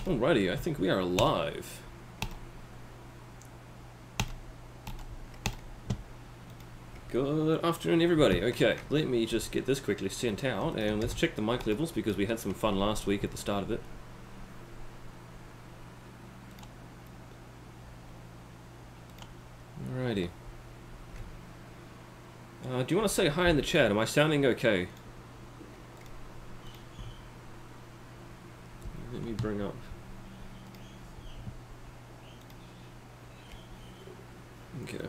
Alrighty, I think we are live. Good afternoon, everybody. Okay, let me just get this quickly sent out, and let's check the mic levels because we had some fun last week at the start of it. Alrighty. Do you want to say hi in the chat? Am I sounding okay? Let me bring up... Okay.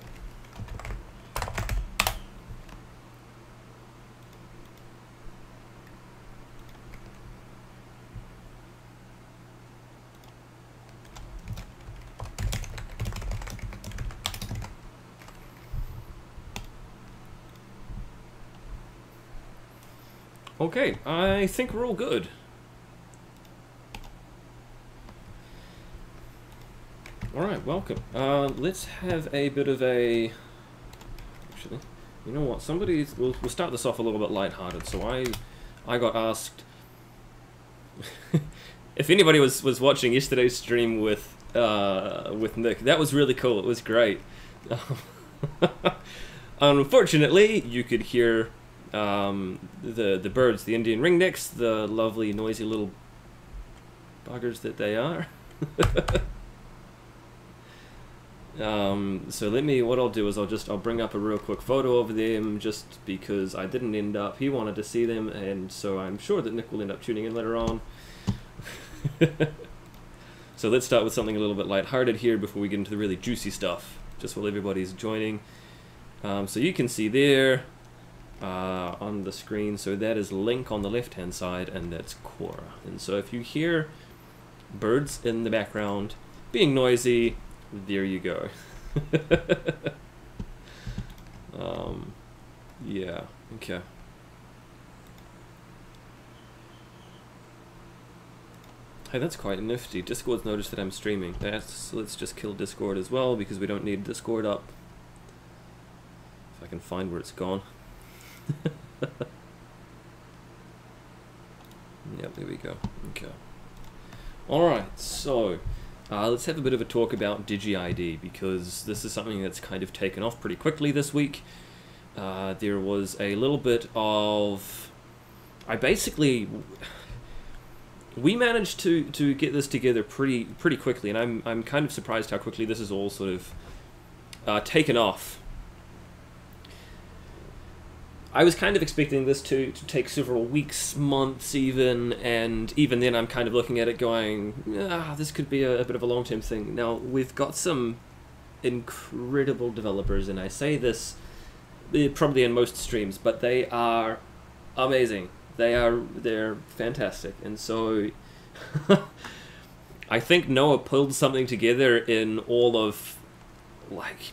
Okay, I think we're all good. Alright, welcome. Let's have a bit of a... Actually, you know what? We'll start this off a little bit lighthearted. So I got asked... if anybody was watching yesterday's stream with Nick, that was really cool. It was great. Unfortunately, you could hear... the birds, the Indian ringnecks, the lovely noisy little buggers that they are. So what I'll do is I'll bring up a real quick photo of them just because I didn't end up, he wanted to see them, and so I'm sure that Nick will end up tuning in later on. So let's start with something a little bit lighthearted here before we get into the really juicy stuff, just while everybody's joining. So you can see there on the screen, so that is Link on the left hand side, and that's Cora. And so if you hear birds in the background being noisy, there you go. Yeah, okay. Hey, that's quite nifty. Discord's noticed that I'm streaming. Let's just kill Discord as well, because we don't need Discord up. If I can find where it's gone. Yep, there we go. Okay. Alright, so let's have a bit of a talk about Digi-ID, because this is something that's kind of taken off pretty quickly this week. There was a little bit of... we managed to get this together pretty quickly, and I'm kind of surprised how quickly this is all sort of taken off. I was kind of expecting this to take several weeks, months even, and even then I'm kind of looking at it going, this could be a bit of a long-term thing. Now, we've got some incredible developers, and I say this probably in most streams, but they are amazing. They're fantastic, and so I think Noah pulled something together in all of, like,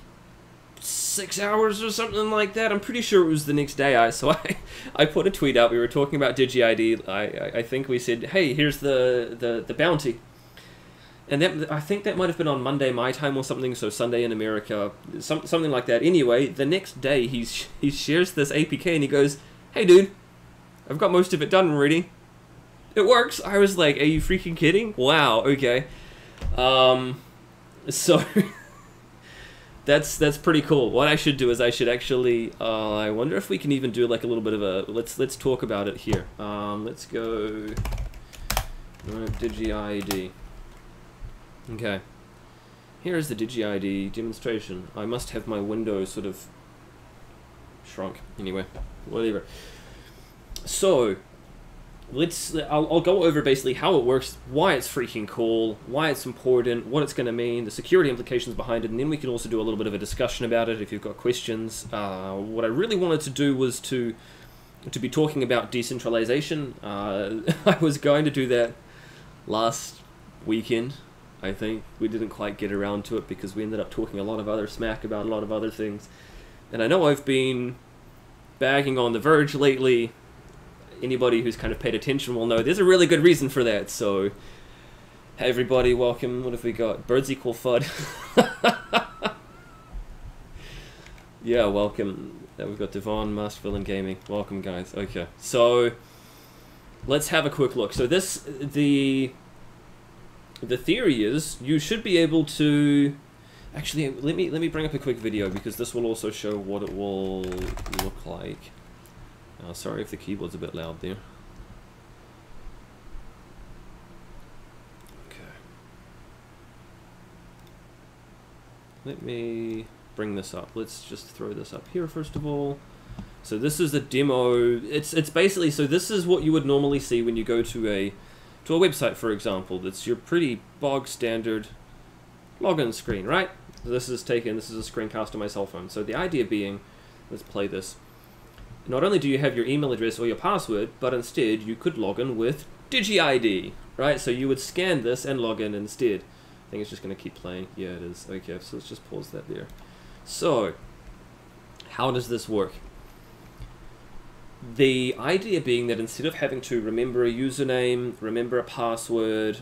6 hours or something like that. I'm pretty sure it was the next day. I put a tweet out. We were talking about Digi-ID. I think we said, hey, here's the bounty, and I think that might have been on Monday my time or something, so Sunday in America, something like that. Anyway, the next day he shares this APK and he goes, hey dude, I've got most of it done already. It works. I was like, are you freaking kidding? Wow, okay. So That's pretty cool. What I should do is I should actually, I wonder if we can even do like a little bit of a, let's talk about it here. Let's go, Digi-ID. Okay. Here's the Digi-ID demonstration. I must have my window sort of shrunk. Anyway, whatever. So, I'll go over basically how it works, why it's freaking cool, why it's important, what it's going to mean, the security implications behind it, and then we can also do a little bit of a discussion about it if you've got questions. What I really wanted to do was to be talking about decentralization. I was going to do that last weekend, I think. We didn't quite get around to it because we ended up talking a lot of other smack about a lot of other things. And I know I've been bagging on The Verge lately. Anybody who's kind of paid attention will know there's a really good reason for that. So, hey everybody, welcome. What have we got? Birds equal FUD. Yeah, welcome. We've got Devon, Master Villain Gaming. Welcome, guys. Okay, so let's have a quick look. So the theory is you should be able to... Actually, let me bring up a quick video, because this will also show what it will look like. Sorry if the keyboard's a bit loud there. Okay. Let me bring this up. Let's just throw this up here first of all. So this is the demo. It's basically, so this is what you would normally see when you go to a website, for example. That's your pretty bog standard login screen, right? This is a screencast on my cell phone. So the idea being, let's play this. Not only do you have your email address or your password, but instead you could log in with Digi-ID, right? So you would scan this and log in instead. I think it's just going to keep playing. Yeah, it is. Okay, so let's just pause that there. So, how does this work? The idea being that instead of having to remember a username, remember a password,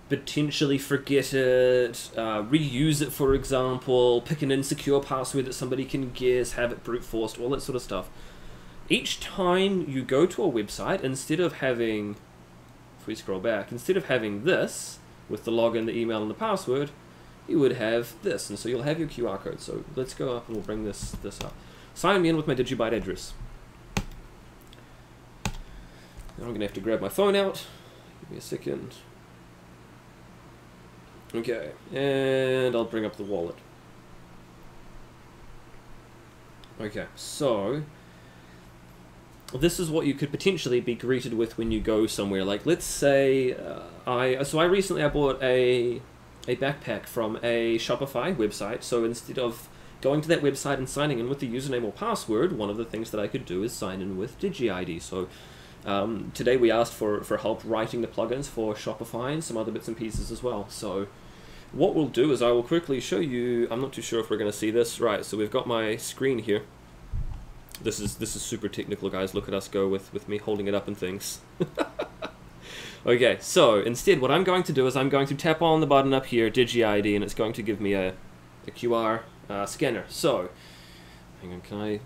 potentially forget it, reuse it, for example, pick an insecure password that somebody can guess, have it brute forced, all that sort of stuff. Each time you go to a website, instead of having, if we scroll back, instead of having this with the login, the email, and the password, you would have this, and so you'll have your QR code. So let's go up and we'll bring this up. Sign me in with my DigiByte address. Now I'm going to have to grab my phone out. Give me a second. Okay, and I'll bring up the wallet. Okay, so this is what you could potentially be greeted with when you go somewhere. Like, let's say I recently bought a backpack from a Shopify website. So instead of going to that website and signing in with the username or password, one of the things that I could do is sign in with Digi-ID. So today we asked for help writing the plugins for Shopify and some other bits and pieces as well. So what we'll do is I will quickly show you. I'm not too sure if we're going to see this. Right, so we've got my screen here. This is super technical, guys. Look at us go with me holding it up and things. Okay, so instead what I'm going to do is I'm going to tap on the button up here, Digi-ID, and it's going to give me a QR scanner. So, hang on,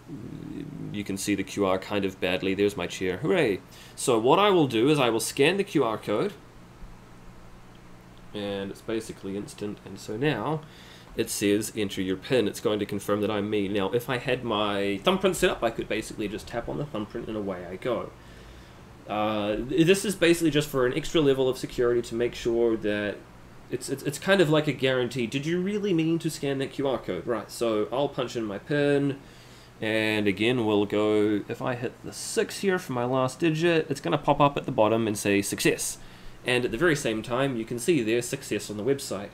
you can see the QR kind of badly. There's my chair. Hooray! So what I will do is I will scan the QR code, and it's basically instant. And so now it says enter your PIN. It's going to confirm that I'm me. Now, if I had my thumbprint set up, I could basically just tap on the thumbprint and away I go. This is basically just for an extra level of security to make sure that it's kind of like a guarantee. Did you really mean to scan that QR code? Right, so I'll punch in my PIN, and again we'll go, if I hit the 6 here for my last digit, it's going to pop up at the bottom and say success. And at the very same time, you can see there's success on the website.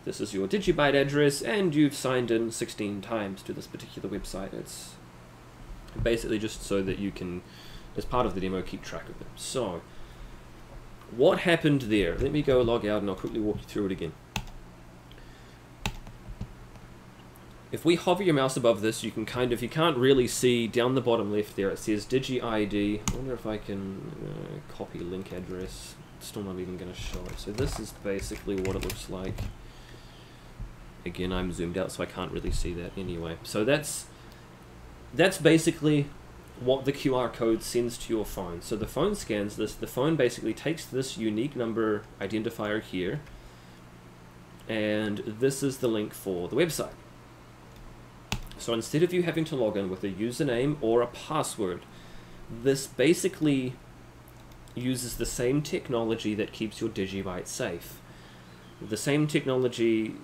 This is your DigiByte address, and you've signed in 16 times to this particular website. It's basically just so that you can, as part of the demo, keep track of them. So, what happened there? Let me go log out and I'll quickly walk you through it again. If we hover your mouse above this, you can you can't really see down the bottom left there, it says Digi-ID. I wonder if I can copy link address. It's still not even going to show it. So this is basically what it looks like. Again, I'm zoomed out so I can't really see that anyway. So that's basically what the QR code sends to your phone. So the phone scans this. The phone basically takes this unique number identifier here, and this is the link for the website. So instead of you having to log in with a username or a password, this basically uses the same technology that keeps your DigiByte safe. The same technology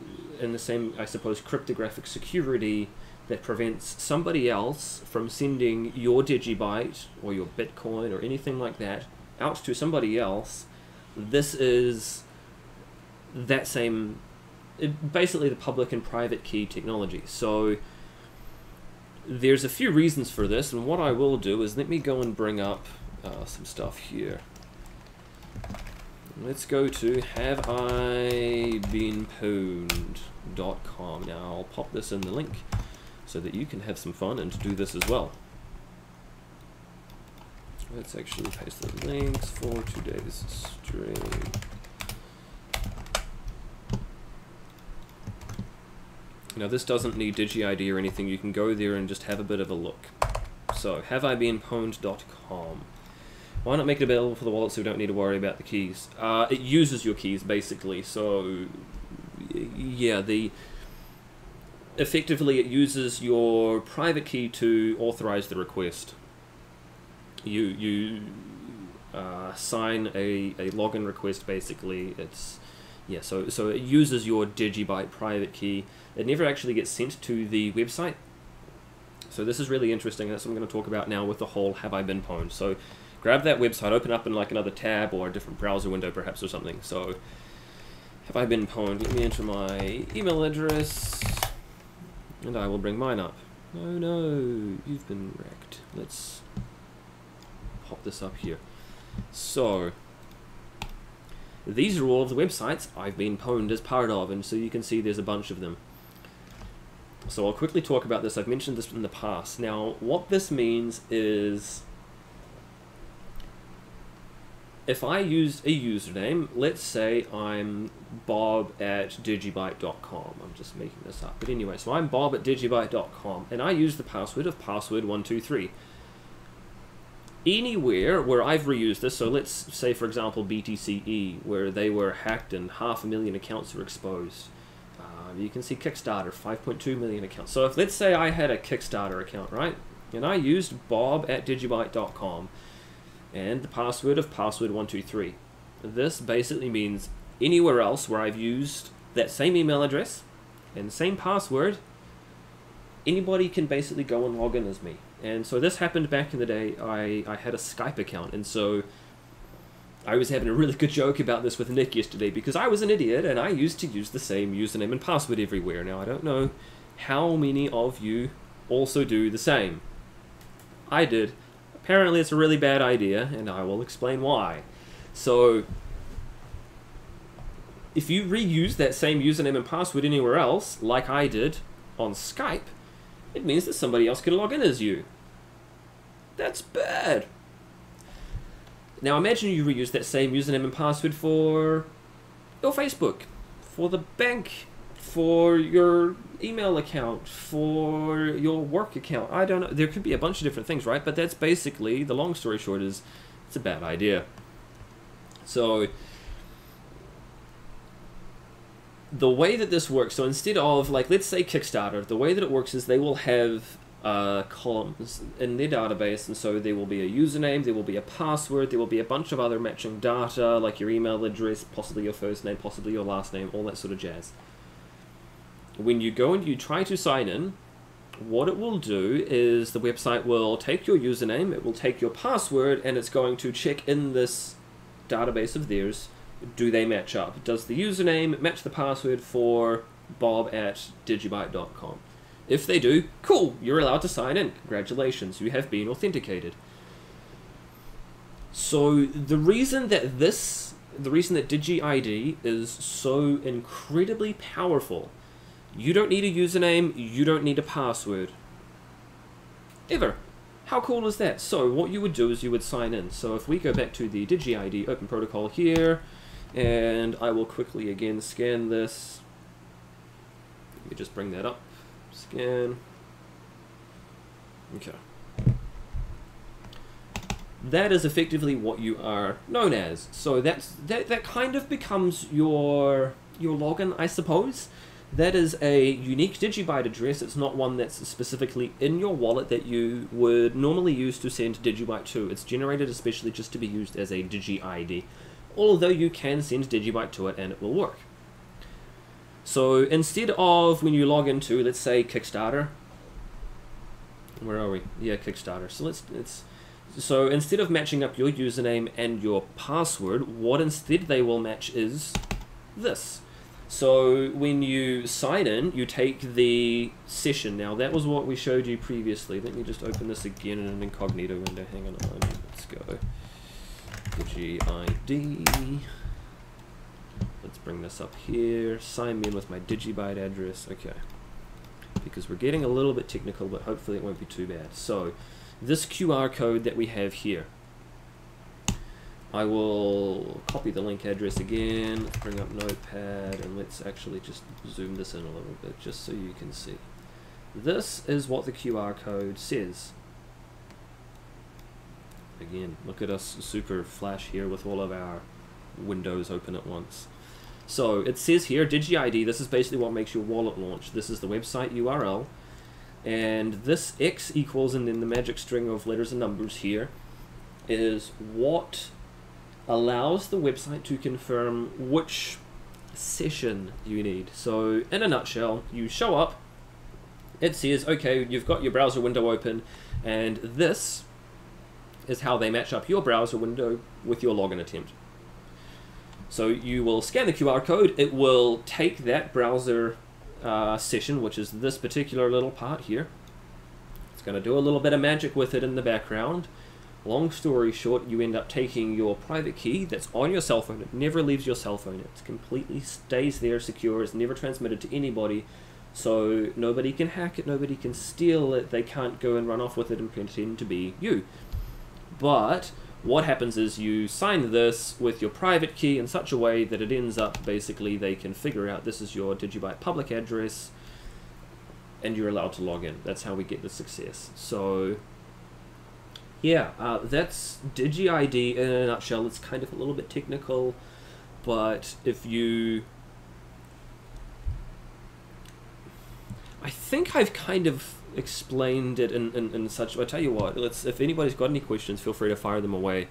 and the same, I suppose, cryptographic security that prevents somebody else from sending your DigiByte or your Bitcoin or anything like that out to somebody else. This is that same, basically the public and private key technology. So there's a few reasons for this, and what I will do is let me go and bring up some stuff here. Let's go to haveibeenpwned.com. Now I'll pop this in the link so that you can have some fun and do this as well. Let's actually paste the links for today's stream. Now this doesn't need Digi-ID or anything. You can go there and just have a bit of a look. So haveibeenpwned.com. Why not make it available for the wallet so we don't need to worry about the keys? It uses your keys, basically. So, yeah, effectively it uses your private key to authorize the request. You sign a login request, basically. So it uses your DigiByte private key. It never actually gets sent to the website. So this is really interesting. That's what I'm going to talk about now with the whole have I been pwned. So grab that website, open up in like another tab or a different browser window perhaps or something. So have I been pwned? Let me enter my email address and I will bring mine up. Oh no, you've been wrecked. Let's pop this up here. So these are all of the websites I've been pwned as part of, and so you can see there's a bunch of them. So I'll quickly talk about this. I've mentioned this in the past. Now, what this means is if I use a username, let's say I'm bob@digibyte.com. I'm just making this up. But anyway, so I'm bob@digibyte.com, and I use the password of password123. Anywhere where I've reused this, so let's say, for example, BTCE, where they were hacked and 500,000 accounts were exposed. You can see Kickstarter, 5.2 million accounts. So if, let's say I had a Kickstarter account, right? And I used bob@digibyte.com and the password of password123. This basically means anywhere else where I've used that same email address and same password, anybody can basically go and log in as me. And so this happened back in the day. I had a Skype account, and so I was having a really good joke about this with Nick yesterday because I was an idiot and I used to use the same username and password everywhere. Now, I don't know how many of you also do the same. I did. Apparently it's a really bad idea, and I will explain why. So if you reuse that same username and password anywhere else, like I did on Skype, it means that somebody else can log in as you. That's bad. Now imagine you reuse that same username and password for your Facebook, for the bank, for your email account, for your work account. I don't know. There could be a bunch of different things, right? But that's basically, the long story short is, it's a bad idea. So the way that this works, so instead of, like, let's say Kickstarter, the way that it works is they will have columns in their database, and so there will be a username, there will be a password, there will be a bunch of other matching data, like your email address, possibly your first name, possibly your last name, all that sort of jazz. When you go and you try to sign in, what it will do is the website will take your username, it will take your password, and it's going to check in this database of theirs. Do they match up? Does the username match the password for bob@digibyte.com? If they do, cool, you're allowed to sign in. Congratulations, you have been authenticated. So the reason that Digi-ID is so incredibly powerful, you don't need a username, you don't need a password. Ever. How cool is that? So what you would do is you would sign in. So if we go back to the Digi-ID Open Protocol here, and I will quickly again scan this. Let me just bring that up. Scan. Okay. That is effectively what you are known as. So that kind of becomes your login, I suppose. That is a unique DigiByte address. It's not one that's specifically in your wallet that you would normally use to send DigiByte to. It's generated especially just to be used as a Digi-ID. Although you can send DigiByte to it and it will work. So instead of when you log into, let's say Kickstarter, where are we? Yeah, Kickstarter. So so instead of matching up your username and your password, what instead they will match is this. So when you sign in, you take the session. Now that was what we showed you previously. Let me just open this again in an incognito window. Hang on, let's go. Digi-ID. Let's bring this up here. Sign me in with my DigiByte address. Okay. Because we're getting a little bit technical, but hopefully it won't be too bad. So this QR code that we have here, I will copy the link address again, let's bring up Notepad, and let's actually just zoom this in a little bit just so you can see. This is what the QR code says. Again, look at us super flash here with all of our windows open at once. So it says here, Digi-ID, this is basically what makes your wallet launch. This is the website URL, and this X equals, and then the magic string of letters and numbers here, is what allows the website to confirm which session you need. So in a nutshell, you show up, it says, okay, you've got your browser window open, and this is how they match up your browser window with your login attempt. So you will scan the QR code, it will take that browser session, which is this particular little part here. It's going to do a little bit of magic with it in the background. Long story short, you end up taking your private key that's on your cell phone. It never leaves your cell phone. It completely stays there secure. It's never transmitted to anybody. So nobody can hack it, nobody can steal it, they can't go and run off with it and pretend to be you. But what happens is you sign this with your private key in such a way that it ends up basically they can figure out this is your DigiByte public address and you're allowed to log in. That's how we get the success. So yeah, that's Digi-ID in a nutshell. It's kind of a little bit technical, but if you... I think I've kind of explained it in such... I'll tell you what, if anybody's got any questions, feel free to fire them away.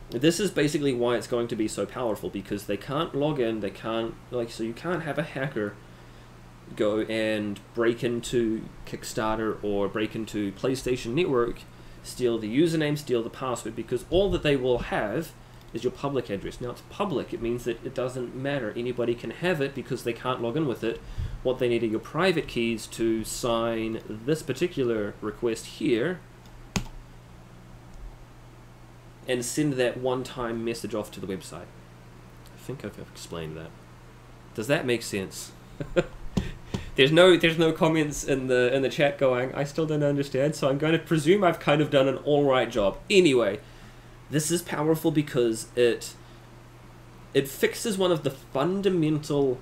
This is basically why it's going to be so powerful, because they can't log in, they can't... so you can't have a hacker go and break into Kickstarter or break into PlayStation Network, steal the username, steal the password, because all that they will have is your public address. Now it's public, it means that it doesn't matter. Anybody can have it because they can't log in with it. What they need are your private keys to sign this particular request here and send that one-time message off to the website. I think I've explained that. Does that make sense? There's no comments in the chat going, I still don't understand, so I'm going to presume I've kind of done an alright job. Anyway, this is powerful because it fixes one of the fundamental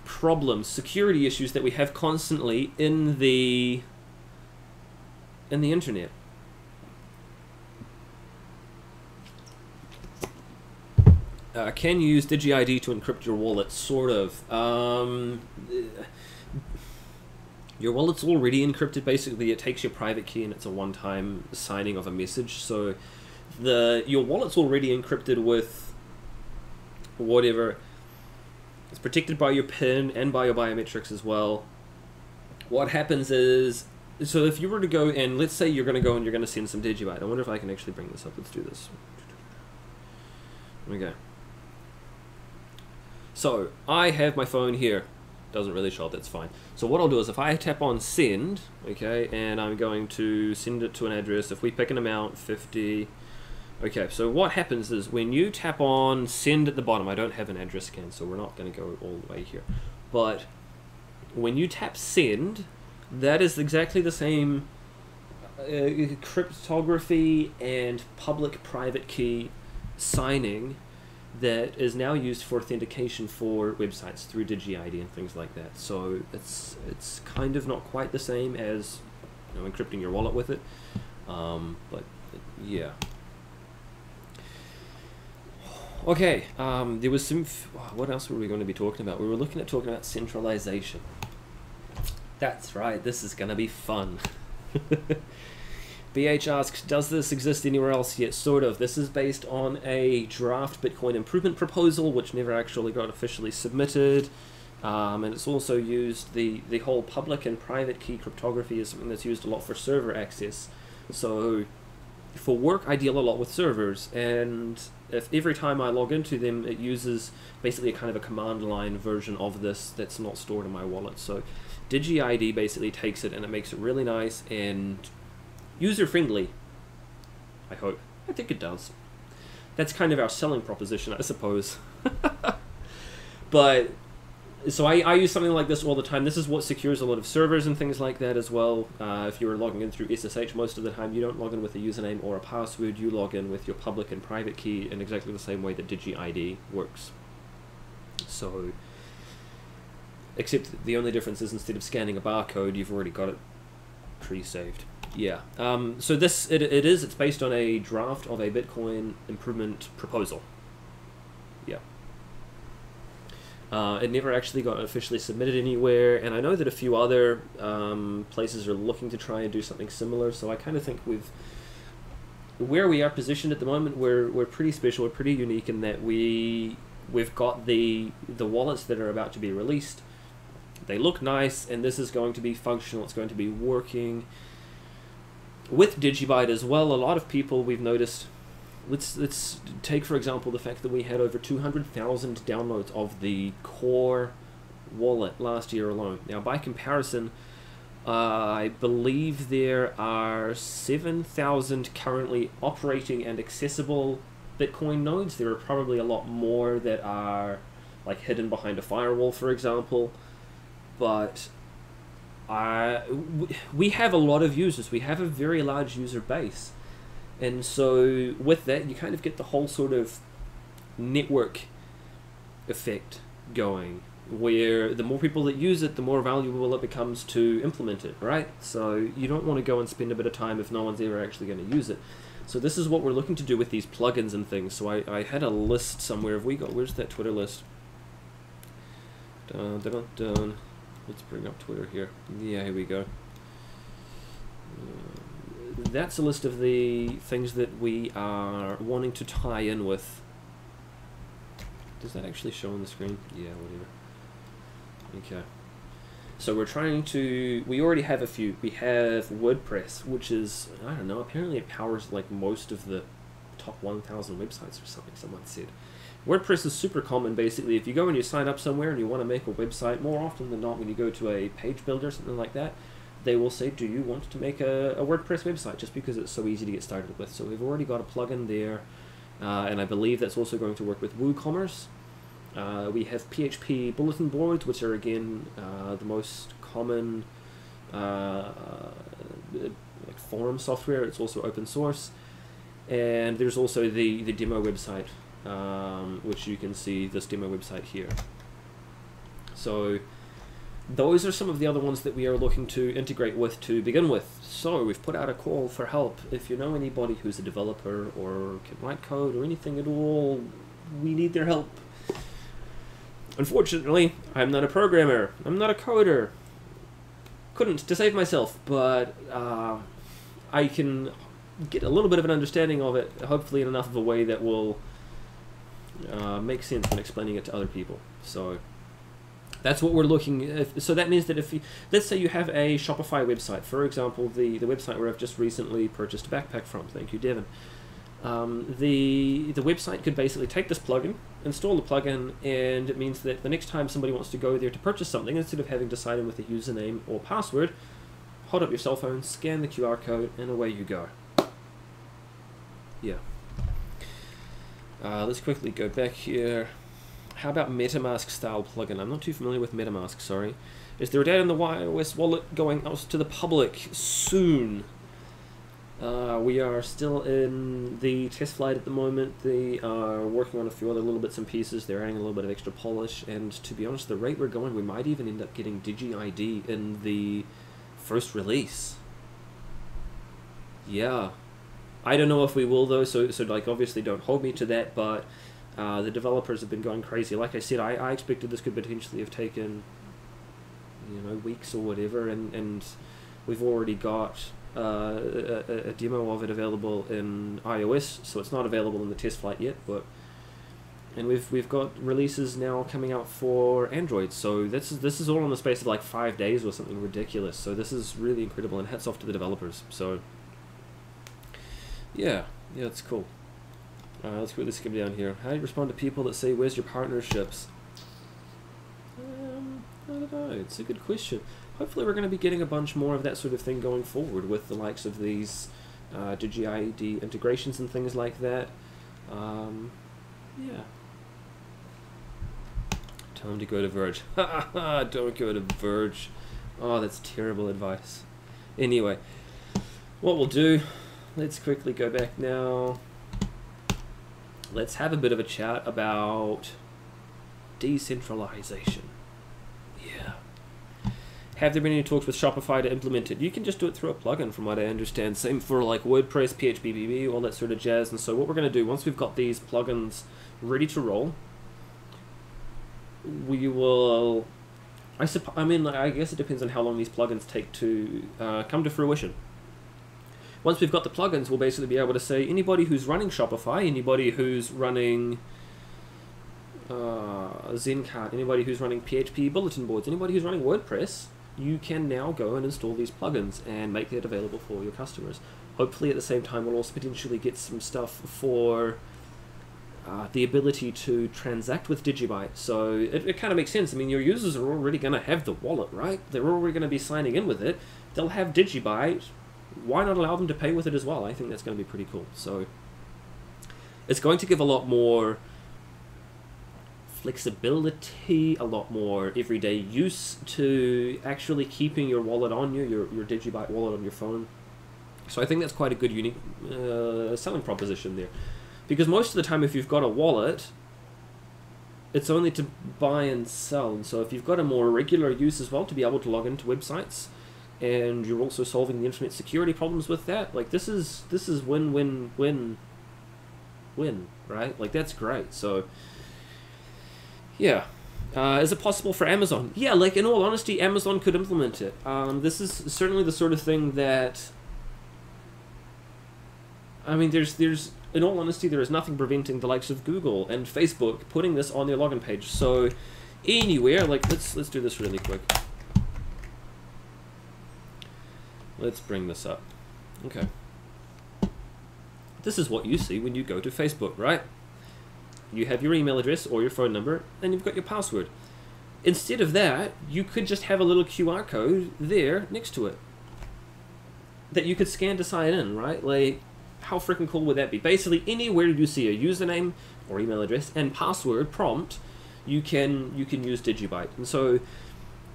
problems, security issues that we have constantly in the internet. Can you use Digi-ID to encrypt your wallet? Sort of. Your wallet's already encrypted. Basically, it takes your private key and it's a one-time signing of a message. So your wallet's already encrypted with whatever. It's protected by your PIN and by your biometrics as well. What happens is, so if you were to go and, let's say you're going to go and you're going to send some DigiByte. I wonder if I can actually bring this up. Let's do this. Okay. So I have my phone here. Doesn't really show up, that's fine. So what I'll do is if I tap on send, okay, and I'm going to send it to an address, if we pick an amount, 50, okay, so what happens is when you tap on send at the bottom, I don't have an address scan, so we're not going to go all the way here, but when you tap send, that is exactly the same cryptography and public-private key signing that is now used for authentication for websites through Digi-ID and things like that. So it's kind of not quite the same as encrypting your wallet with it, but yeah. Okay, there was some... what else were we going to be talking about? We were talking about centralization. That's right, this is going to be fun. BH asks, does this exist anywhere else yet? Sort of. This is based on a draft Bitcoin improvement proposal, which never actually got officially submitted. And it's also used, the whole public and private key cryptography is something that's used a lot for server access. So for work, I deal a lot with servers, and if every time I log into them, it uses basically a kind of a command line version of this that's not stored in my wallet. So Digi-ID basically takes it and it makes it really nice and user-friendly, I hope. I think it does. That's kind of our selling proposition, I suppose. But, so I use something like this all the time. This is what secures a lot of servers and things like that as well. If you're logging in through SSH, most of the time you don't log in with a username or a password, you log in with your public and private key in exactly the same way that Digi-ID works. So, except the only difference is instead of scanning a barcode, you've already got it pre-saved. Yeah. So it's based on a draft of a Bitcoin improvement proposal. Yeah. It never actually got officially submitted anywhere, and I know that a few other places are looking to try and do something similar. So I kind of think where we are positioned at the moment, we're pretty special, we're pretty unique in that we've got the wallets that are about to be released. They look nice, and this is going to be functional. It's going to be working with DigiByte as well. A lot of people we've noticed. Let's take for example the fact that we had over 200,000 downloads of the core wallet last year alone. Now, by comparison, I believe there are 7,000 currently operating and accessible Bitcoin nodes. There are probably a lot more that are like hidden behind a firewall, for example. But we have a lot of users. We have a very large user base. And so with that, you kind of get the whole sort of network effect going, where the more people that use it, the more valuable it becomes to implement it, right? So you don't want to go and spend a bit of time if no one's ever actually going to use it. So this is what we're looking to do with these plugins and things. So I had a list somewhere. Where's that Twitter list? Dun, dun, dun, dun. Let's bring up Twitter here. Yeah, here we go. That's a list of the things that we are wanting to tie in with. Does that actually show on the screen? Yeah, whatever. Okay. So we're trying to... We already have a few. We have WordPress, which is... I don't know. Apparently it powers like most of the top 1,000 websites or something, someone said. WordPress is super common, basically. If you go and you sign up somewhere and you want to make a website, more often than not when you go to a page builder or something like that, they will say, do you want to make a WordPress website? Just because it's so easy to get started with. So we've already got a plugin there, and I believe that's also going to work with WooCommerce. We have PHP bulletin boards, which are again the most common like forum software. It's also open source. And there's also the demo website, which you can see this demo website here. So those are some of the other ones that we are looking to integrate with to begin with. So we've put out a call for help. If you know anybody who's a developer or can write code or anything at all, we need their help. Unfortunately, I'm not a programmer. I'm not a coder. Couldn't to save myself, but I can get a little bit of an understanding of it, hopefully in enough of a way that will make sense when explaining it to other people. So that's what we're looking at. So that means that if you, let's say you have a Shopify website, for example, the website where I've just recently purchased a backpack from, thank you, Devin. The website could basically take this plugin, install the plugin, and it means that the next time somebody wants to go there to purchase something, instead of having to sign in with a username or password, hold up your cell phone, scan the QR code, and away you go. Yeah. Let's quickly go back here. How about MetaMask style plugin? I'm not too familiar with MetaMask, sorry. Is there a date on the iOS wallet going out to the public soon? We are still in the test flight at the moment. They are working on a few other little bits and pieces. They're adding a little bit of extra polish, and to be honest, the rate we're going, we might even end up getting Digi-ID in the first release. Yeah. I don't know if we will though, so like obviously don't hold me to that, but the developers have been going crazy. Like I said, I expected this could potentially have taken, you know, weeks or whatever, and we've already got a demo of it available in iOS, so it's not available in the test flight yet, and we've got releases now coming out for Android. So this is all in the space of like 5 days or something ridiculous. So this is really incredible, and hats off to the developers. So yeah, it's cool. Let's quickly skip down here. How do you respond to people that say, "Where's your partnerships?" I don't know. It's a good question. Hopefully we're going to be getting a bunch more of that sort of thing going forward with the likes of these Digi-ID integrations and things like that. Yeah. Tell them to go to Verge. Don't go to Verge. Oh, that's terrible advice. Anyway, what we'll do, let's quickly go back now. Let's have a bit of a chat about decentralization. Yeah. Have there been any talks with Shopify to implement it? You can just do it through a plugin, from what I understand. Same for like WordPress, PHP, all that sort of jazz. And so what we're going to do, once we've got these plugins ready to roll, we will... I mean, I guess it depends on how long these plugins take to come to fruition. Once we've got the plugins, we'll basically be able to say anybody who's running Shopify, anybody who's running Zencard, anybody who's running PHP bulletin boards, anybody who's running WordPress, you can now go and install these plugins and make that available for your customers. Hopefully at the same time we'll also potentially get some stuff for the ability to transact with DigiByte. So it kind of makes sense. I mean, your users are already going to have the wallet, right? They're already going to be signing in with it. They'll have DigiByte. Why not allow them to pay with it as well? I think that's going to be pretty cool. So it's going to give a lot more flexibility, a lot more everyday use to actually keeping your wallet on you, your DigiByte wallet on your phone. So I think that's quite a good unique selling proposition there. Because most of the time if you've got a wallet, it's only to buy and sell. And so if you've got a more regular use as well to be able to log into websites, and you're also solving the internet security problems with that, like this is win-win-win-win, right? Like that's great. So yeah. Is it possible for Amazon? Yeah, like in all honesty, Amazon could implement it. This is certainly the sort of thing that, I mean, there's in all honesty, there is nothing preventing the likes of Google and Facebook putting this on their login page. So anywhere, like let's do this really quick. Let's bring this up. Okay. This is what you see when you go to Facebook, right? You have your email address or your phone number, and you've got your password. Instead of that, you could just have a little QR code there next to it that you could scan to sign in, right? Like, how freaking cool would that be? Basically, anywhere you see a username or email address and password prompt, you can use DigiByte. And so,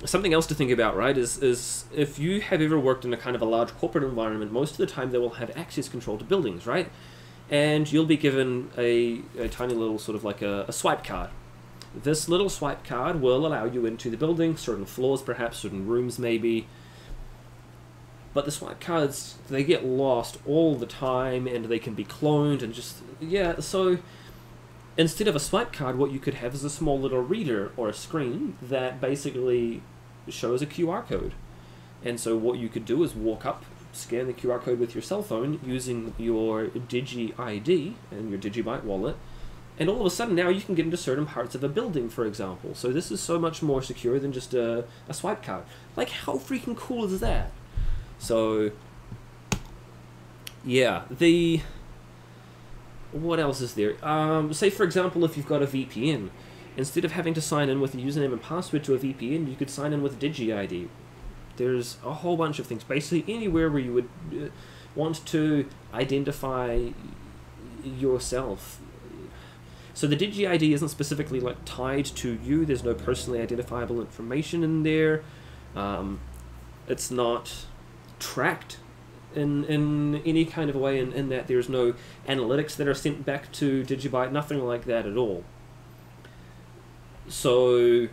something else to think about, right, is if you have ever worked in a kind of a large corporate environment, most of the time they will have access control to buildings, right? And you'll be given a tiny little sort of like a swipe card. This little swipe card will allow you into the building, certain floors perhaps, certain rooms maybe. But the swipe cards, they get lost all the time and they can be cloned and just, yeah, so instead of a swipe card, what you could have is a small little reader or a screen that basically shows a QR code. And so what you could do is walk up, scan the QR code with your cell phone using your Digi-ID and your DigiByte wallet, and all of a sudden now you can get into certain parts of a building, for example. So this is so much more secure than just a swipe card. Like, how freaking cool is that? So, yeah, what else is there? Say, for example, if you've got a VPN, instead of having to sign in with a username and password to a VPN, you could sign in with Digi-ID. There's a whole bunch of things. Basically, anywhere where you would want to identify yourself. So the Digi-ID isn't specifically like tied to you. There's no personally identifiable information in there. It's not tracked in any kind of a way in that there's no analytics that are sent back to DigiByte, nothing like that at all. So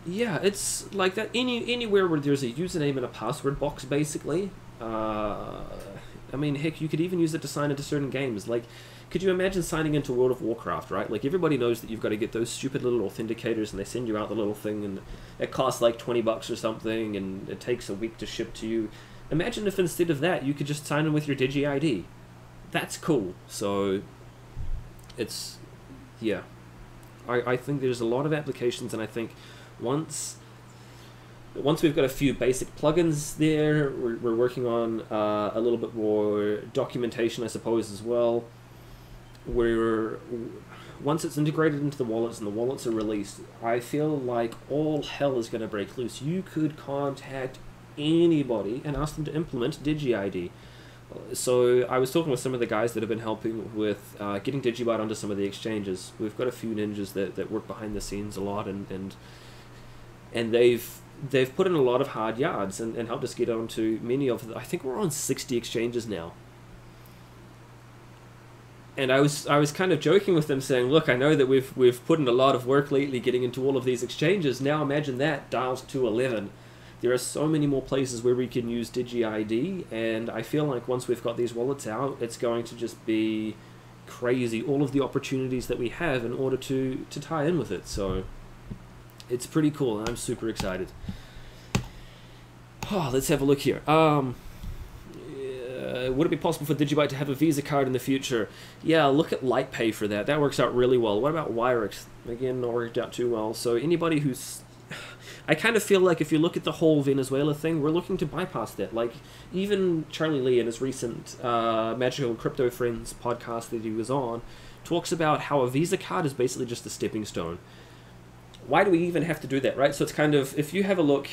yeah, it's like that anywhere where there's a username and a password box, basically. I mean, heck, you could even use it to sign into certain games. Like, could you imagine signing into World of Warcraft, right? Like, everybody knows that you've got to get those stupid little authenticators, and they send you out the little thing, and it costs like 20 bucks or something, and it takes a week to ship to you. Imagine if instead of that, you could just sign in with your Digi-ID. That's cool. So, it's, yeah. I think there's a lot of applications, and I think once we've got a few basic plugins there, we're working on a little bit more documentation, I suppose, as well. Once it's integrated into the wallets and the wallets are released, I feel like all hell is going to break loose. You could contact anybody and ask them to implement Digi-ID. So I was talking with some of the guys that have been helping with getting DigiByte onto some of the exchanges. We've got a few ninjas that work behind the scenes a lot, and they've put in a lot of hard yards and helped us get onto many of the, I think we're on 60 exchanges now. And I was kind of joking with them, saying, look, I know that we've put in a lot of work lately getting into all of these exchanges. Now imagine that dialed to 11. There are so many more places where we can use Digi-ID, and I feel like once we've got these wallets out, it's going to just be crazy, all of the opportunities that we have in order to tie in with it. So it's pretty cool, and I'm super excited. Oh, let's have a look here. Would it be possible for DigiByte to have a Visa card in the future? Yeah, look at LightPay for that. That works out really well. What about Wirex? Again, not worked out too well. So anybody who's... I kind of feel like if you look at the whole Venezuela thing, we're looking to bypass that. Like, even Charlie Lee in his recent Magical Crypto Friends podcast that he was on talks about how a Visa card is basically just a stepping stone. Why do we even have to do that, right? So it's kind of, if you have a look...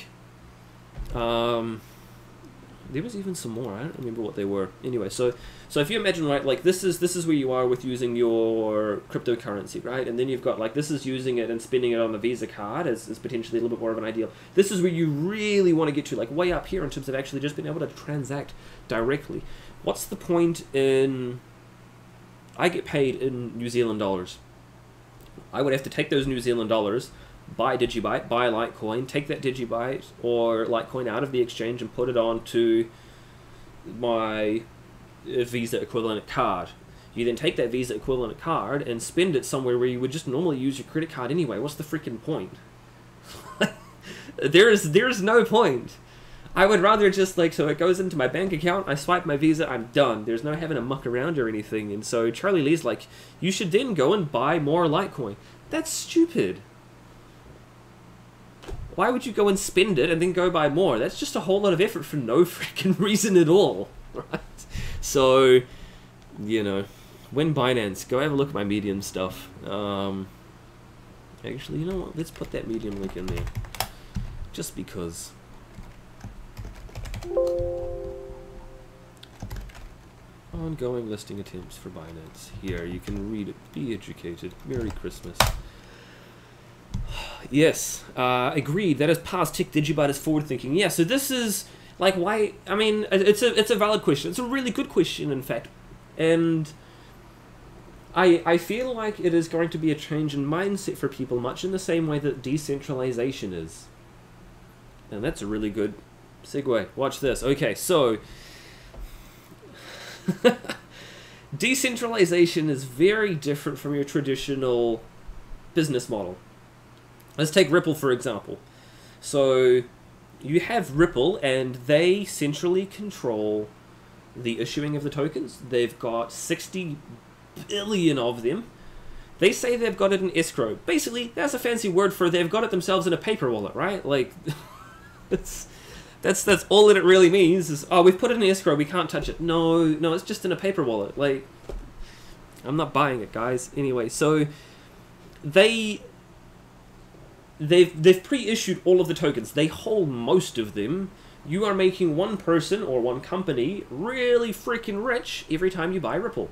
there was even some more. I don't remember what they were. Anyway, so if you imagine, right, like this is where you are with using your cryptocurrency, right? And then you've got like this is using it and spending it on the Visa card as potentially a little bit more of an ideal. This is where you really want to get to, like way up here in terms of actually just being able to transact directly. What's the point in... I get paid in New Zealand dollars. I would have to take those New Zealand dollars, buy DigiByte, buy Litecoin, take that DigiByte or Litecoin out of the exchange and put it onto my Visa equivalent card. You then take that Visa equivalent card and spend it somewhere where you would just normally use your credit card anyway. What's the freaking point? There's no point. I would rather just like, so it goes into my bank account, I swipe my Visa, I'm done. There's no having to muck around or anything. And so Charlie Lee's like, you should then go and buy more Litecoin. That's stupid. Why would you go and spend it and then go buy more? That's just a whole lot of effort for no freaking reason at all, right? So, you know, when Binance, go have a look at my Medium stuff. Actually, you know what? Let's put that Medium link in there, just because. Ongoing listing attempts for Binance. Here, you can read it. Be educated. Merry Christmas. Yes, agreed. That is past tech. DigiByte is forward thinking. Yeah, so this is like why. I mean, it's a valid question. It's a really good question, in fact, and I feel like it is going to be a change in mindset for people, much in the same way that decentralization is. And that's a really good segue. Watch this. Okay, so decentralization is very different from your traditional business model. Let's take Ripple, for example. So you have Ripple, and they centrally control the issuing of the tokens. They've got 60 billion of them. They say they've got it in escrow. Basically, that's a fancy word for they've got it themselves in a paper wallet, right? Like, that's all that it really means is, oh, we've put it in escrow, we can't touch it. No, it's just in a paper wallet. Like, I'm not buying it, guys. Anyway, so they've pre-issued all of the tokens. They hold most of them. You are making one person or one company really freaking rich every time you buy Ripple.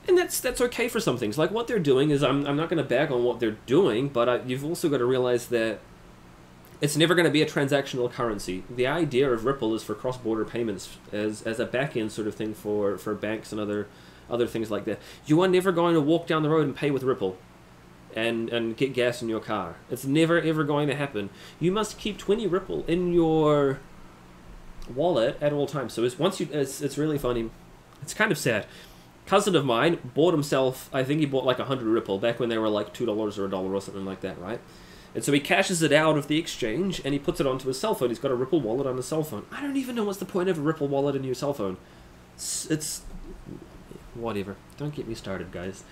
And that's okay for some things. Like what they're doing is, I'm not going to bag on what they're doing, but you've also got to realize that it's never going to be a transactional currency. The idea of Ripple is for cross-border payments as a back-end sort of thing for banks and other things like that. You are never going to walk down the road and pay with Ripple and get gas in your car. It's never ever going to happen. You must keep 20 Ripple in your wallet at all times. So it's really funny. It's kind of sad. Cousin of mine bought himself, I think he bought like 100 Ripple back when they were like $2 or $1 or something like that, right? And so he cashes it out of the exchange and he puts it onto his cell phone. He's got a Ripple wallet on his cell phone. I don't even know what's the point of a Ripple wallet in your cell phone. It's whatever. Don't get me started, guys.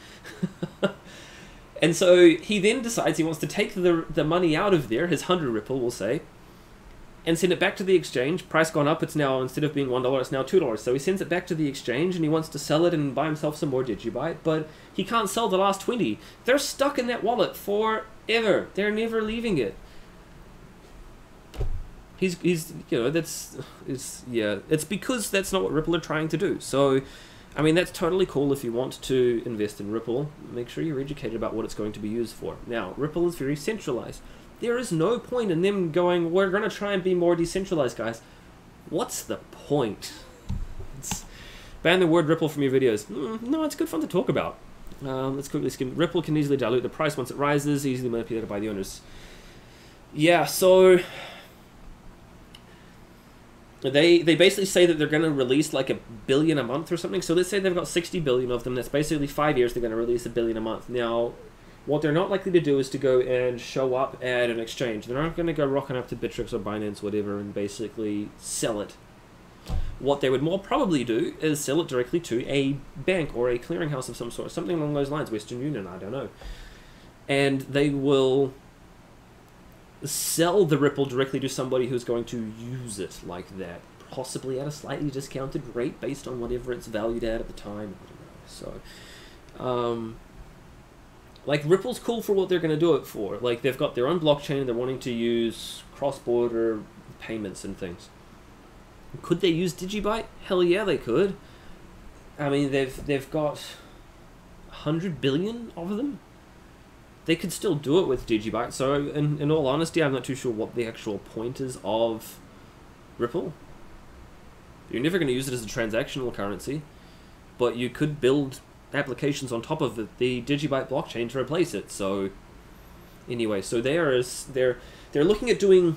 And so he then decides he wants to take the money out of there, his 100 Ripple, we'll say, and send it back to the exchange. Price gone up. It's now, instead of being $1, it's now $2. So he sends it back to the exchange and he wants to sell it and buy himself some more DigiByte, but he can't sell the last 20. They're stuck in that wallet forever. They're never leaving it. He's you know, it's because that's not what Ripple are trying to do. So, I mean, that's totally cool if you want to invest in Ripple. Make sure you're educated about what it's going to be used for. Now, Ripple is very centralized. There is no point in them going, we're going to try and be more decentralized, guys. What's the point? Ban the word Ripple from your videos. No, it's good fun to talk about. Let's quickly skim. Ripple can easily dilute the price once it rises, easily manipulated by the owners. Yeah, so they basically say that they're going to release like 1 billion a month or something. So let's say they've got 60 billion of them. That's basically 5 years they're going to release 1 billion a month. Now, what they're not likely to do is to go and show up at an exchange. They're not going to go rocking up to Bittrex or Binance, whatever, and basically sell it. What they would more probably do is sell it directly to a bank or a clearinghouse of some sort, something along those lines, Western Union, I don't know. And they will sell the Ripple directly to somebody who's going to use it like that, possibly at a slightly discounted rate based on whatever it's valued at the time. I don't know. So, like, Ripple's cool for what they're going to do it for. Like, they've got their own blockchain and they're wanting to use cross-border payments and things. Could they use DigiByte? Hell yeah, they could. I mean, they've got 100 billion of them. They could still do it with DigiByte. So, in all honesty, I'm not too sure what the actual point is of Ripple. You're never going to use it as a transactional currency, but you could build applications on top of the DigiByte blockchain to replace it. So, anyway, so they're looking at doing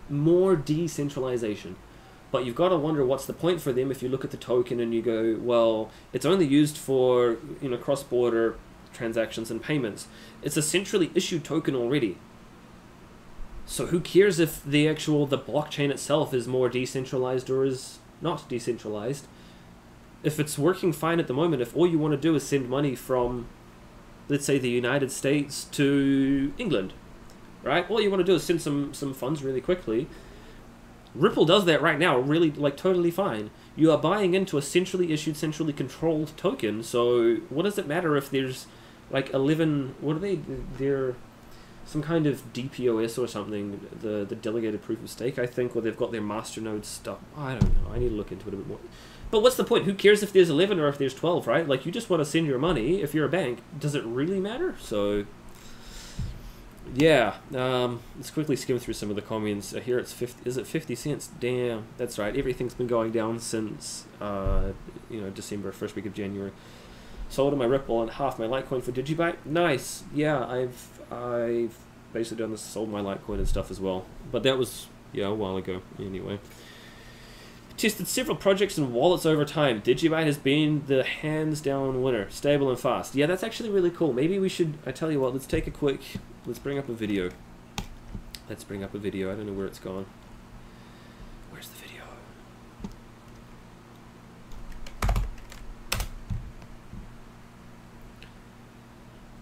more decentralization. But you've got to wonder what's the point for them if you look at the token and you go, well, it's only used for, you know, cross-border transactions and payments. It's a centrally issued token already. So who cares if the blockchain itself is more decentralized or is not decentralized? If it's working fine at the moment, if all you want to do is send money from, let's say, the United States to England, right? All you want to do is send some funds really quickly. Ripple does that right now, really, like, totally fine. You are buying into a centrally issued, centrally controlled token, so what does it matter if there's, like, 11... What are they? They're some kind of DPoS or something, the delegated proof of stake, I think, or they've got their masternode stuff. I don't know. I need to look into it a bit more. But what's the point? Who cares if there's 11 or if there's 12, right? Like, you just want to send your money. If you're a bank, does it really matter? So... yeah, let's quickly skim through some of the comments. Here it's 50. Is it 50 cents? Damn, that's right. Everything's been going down since you know, December, first week of January. Sold my Ripple and half my Litecoin for DigiByte. Nice. Yeah, I've basically done this. Sold my Litecoin and stuff as well. But that was, yeah, a while ago. Anyway, tested several projects and wallets over time. DigiByte has been the hands down winner. Stable and fast. Yeah, that's actually really cool. Maybe we should. I tell you what. Let's take a quick. Let's bring up a video. Let's bring up a video. I don't know where it's gone. Where's the video?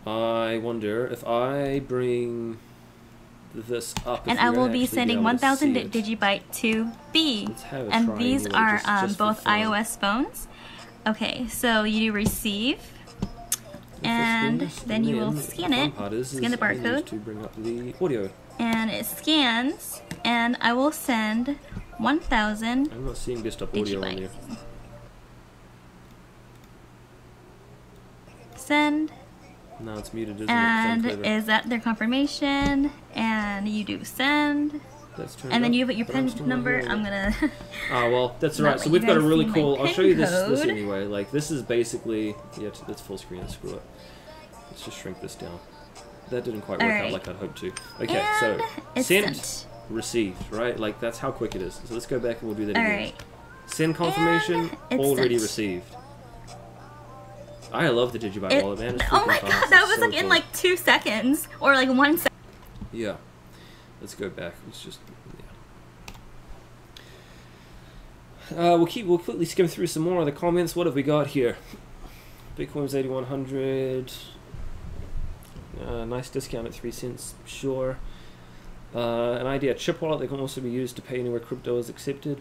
I wonder if I bring this up. And I will be sending 1,000 DigiByte to B. And these are both iOS phones. Okay, so you receive. And then you will scan it, scan the barcode, to bring up the audio. And it scans, and I will send 1,000. I'm not seeing desktop audio on here. Send. No, it's muted, isn't and it? Is that their confirmation? And you do send. And then you put your PIN number. I'm gonna. Oh well, that's alright. So we've got a really cool. I'll show you this anyway. Like, this is basically, yeah, it's full screen. Screw it. Let's just shrink this down. That didn't quite work out like I'd hoped to. Okay, so sent, received, right? Like, that's how quick it is. So let's go back and we'll do that again. Alright. Send confirmation, already received. I love the DigiByte wallet, man. It's oh my god, that was so like cool. In like 2 seconds or like 1 second. Yeah. Let's go back. Let's just, yeah. We'll quickly skim through some more of the comments. What have we got here? Bitcoin's 8,100. Nice discount at 3 cents. Sure. An idea: chip wallet that can also be used to pay anywhere crypto is accepted.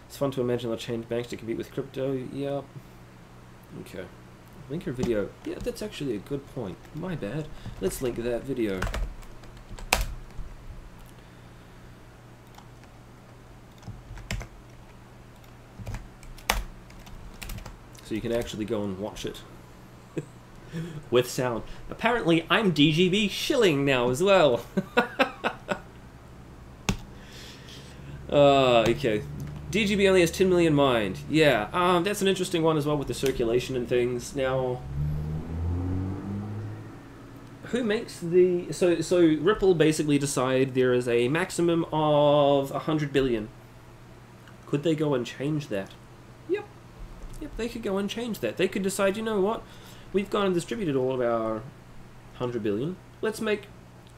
It's fun to imagine they'll change banks to compete with crypto. Yep. Okay. Link your video. Yeah, that's actually a good point. My bad. Let's link that video. So you can actually go and watch it with sound. Apparently, I'm DGB shilling now as well. Okay. DGB only has 10 million mined. Yeah, that's an interesting one as well with the circulation and things. Now, who makes the... So Ripple basically decide there is a maximum of 100 billion. Could they go and change that? Yep. Yep, they could go and change that. They could decide, you know what? We've gone and distributed all of our 100 billion. Let's make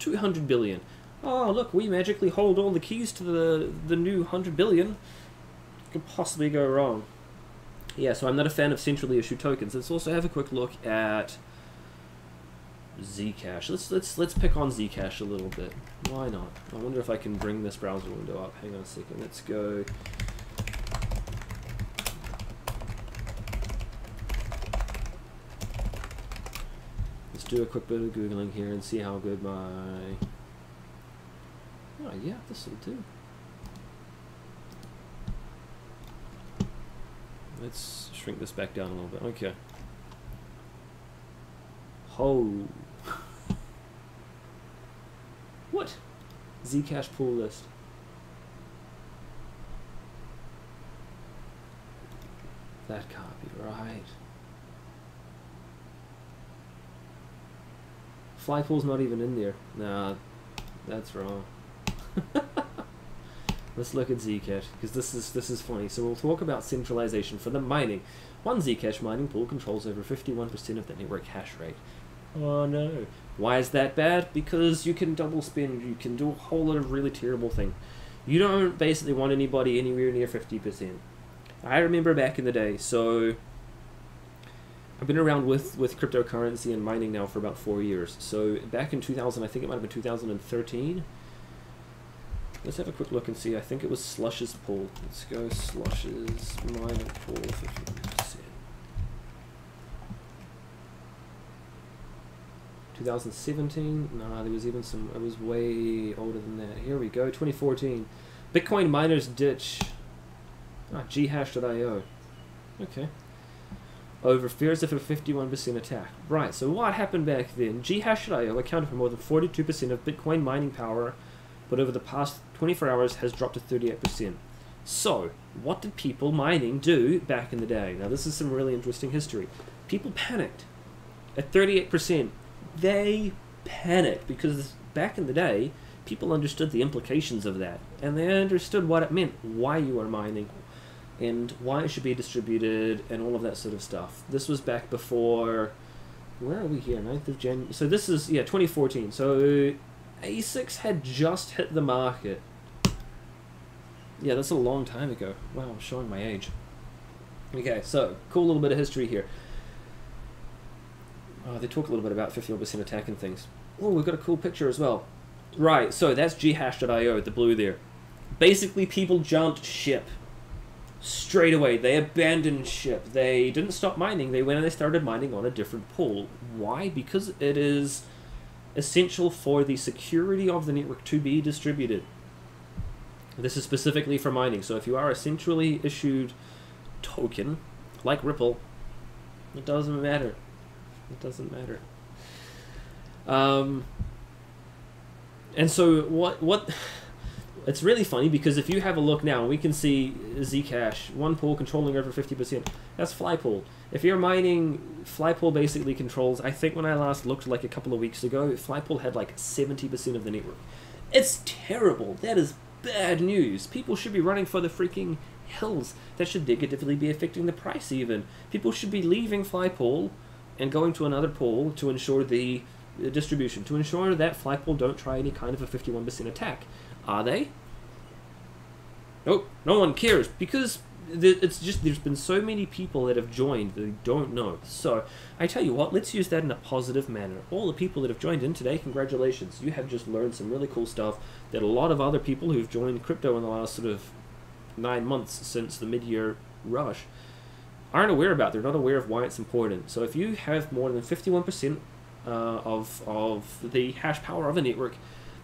200 billion. Oh, look, we magically hold all the keys to the new 100 billion. Could possibly go wrong. Yeah, so I'm not a fan of centrally issued tokens. Let's also have a quick look at Zcash. Let's pick on Zcash a little bit. Why not? I wonder if I can bring this browser window up. Hang on a second. Let's go. Let's do a quick bit of Googling here and see how good my... Oh yeah, this will do. Let's shrink this back down a little bit. Okay. Oh. What? Zcash pool list. That can't be right. Flypool's not even in there. Nah, that's wrong. Let's look at Zcash, because this is funny. So we'll talk about centralization for the mining. One Zcash mining pool controls over 51% of the network hash rate. Oh no. Why is that bad? Because you can double spend, you can do a whole lot of really terrible things. You don't basically want anybody anywhere near 50%. I remember back in the day, so I've been around with cryptocurrency and mining now for about 4 years. So back in 2000, I think it might have been 2013, let's have a quick look and see. I think it was Slush's pool. Let's go Slush's mining pool, 51%. 2017? Nah, there was even some... It was way older than that. Here we go, 2014. Bitcoin miners ditch. ghash.io. Okay. Over fears of a 51% attack. Right, so what happened back then? ghash.io accounted for more than 42% of Bitcoin mining power, but over the past 24 hours has dropped to 38%. So, what did people mining do back in the day? Now, this is some really interesting history. People panicked. At 38%, they panicked because back in the day, people understood the implications of that, and they understood what it meant, why you were mining, and why it should be distributed, and all of that sort of stuff. This was back before... Where are we here? 9th of January. So this is, yeah, 2014. So ASICs had just hit the market. Yeah, that's a long time ago. Wow, I'm showing my age. Okay, so, cool little bit of history here. Oh, they talk a little bit about 51% attack and things. Oh, we've got a cool picture as well. Right, so that's ghash.io, the blue there. Basically, people jumped ship. Straight away, they abandoned ship. They didn't stop mining, they went and they started mining on a different pool. Why? Because it is essential for the security of the network to be distributed. This is specifically for mining, so if you are a centrally issued token, like Ripple, it doesn't matter. It doesn't matter. And so what it's really funny because if you have a look now, we can see Zcash, one pool controlling over 50%. That's Flypool. If you're mining, Flypool basically controls, I think when I last looked like a couple of weeks ago, Flypool had like 70% of the network. It's terrible. That is bad news. People should be running for the freaking hills. That should negatively be affecting the price even. People should be leaving Flypool and going to another pool to ensure the distribution, to ensure that Flypool don't try any kind of a 51% attack. Are they? Nope, no one cares, because it's just there's been so many people that have joined that they don't know. So, I tell you what, let's use that in a positive manner. All the people that have joined in today, congratulations. You have just learned some really cool stuff that a lot of other people who've joined crypto in the last sort of 9 months since the mid-year rush aren't aware about. They're not aware of why it's important. So if you have more than 51% of the hash power of a network,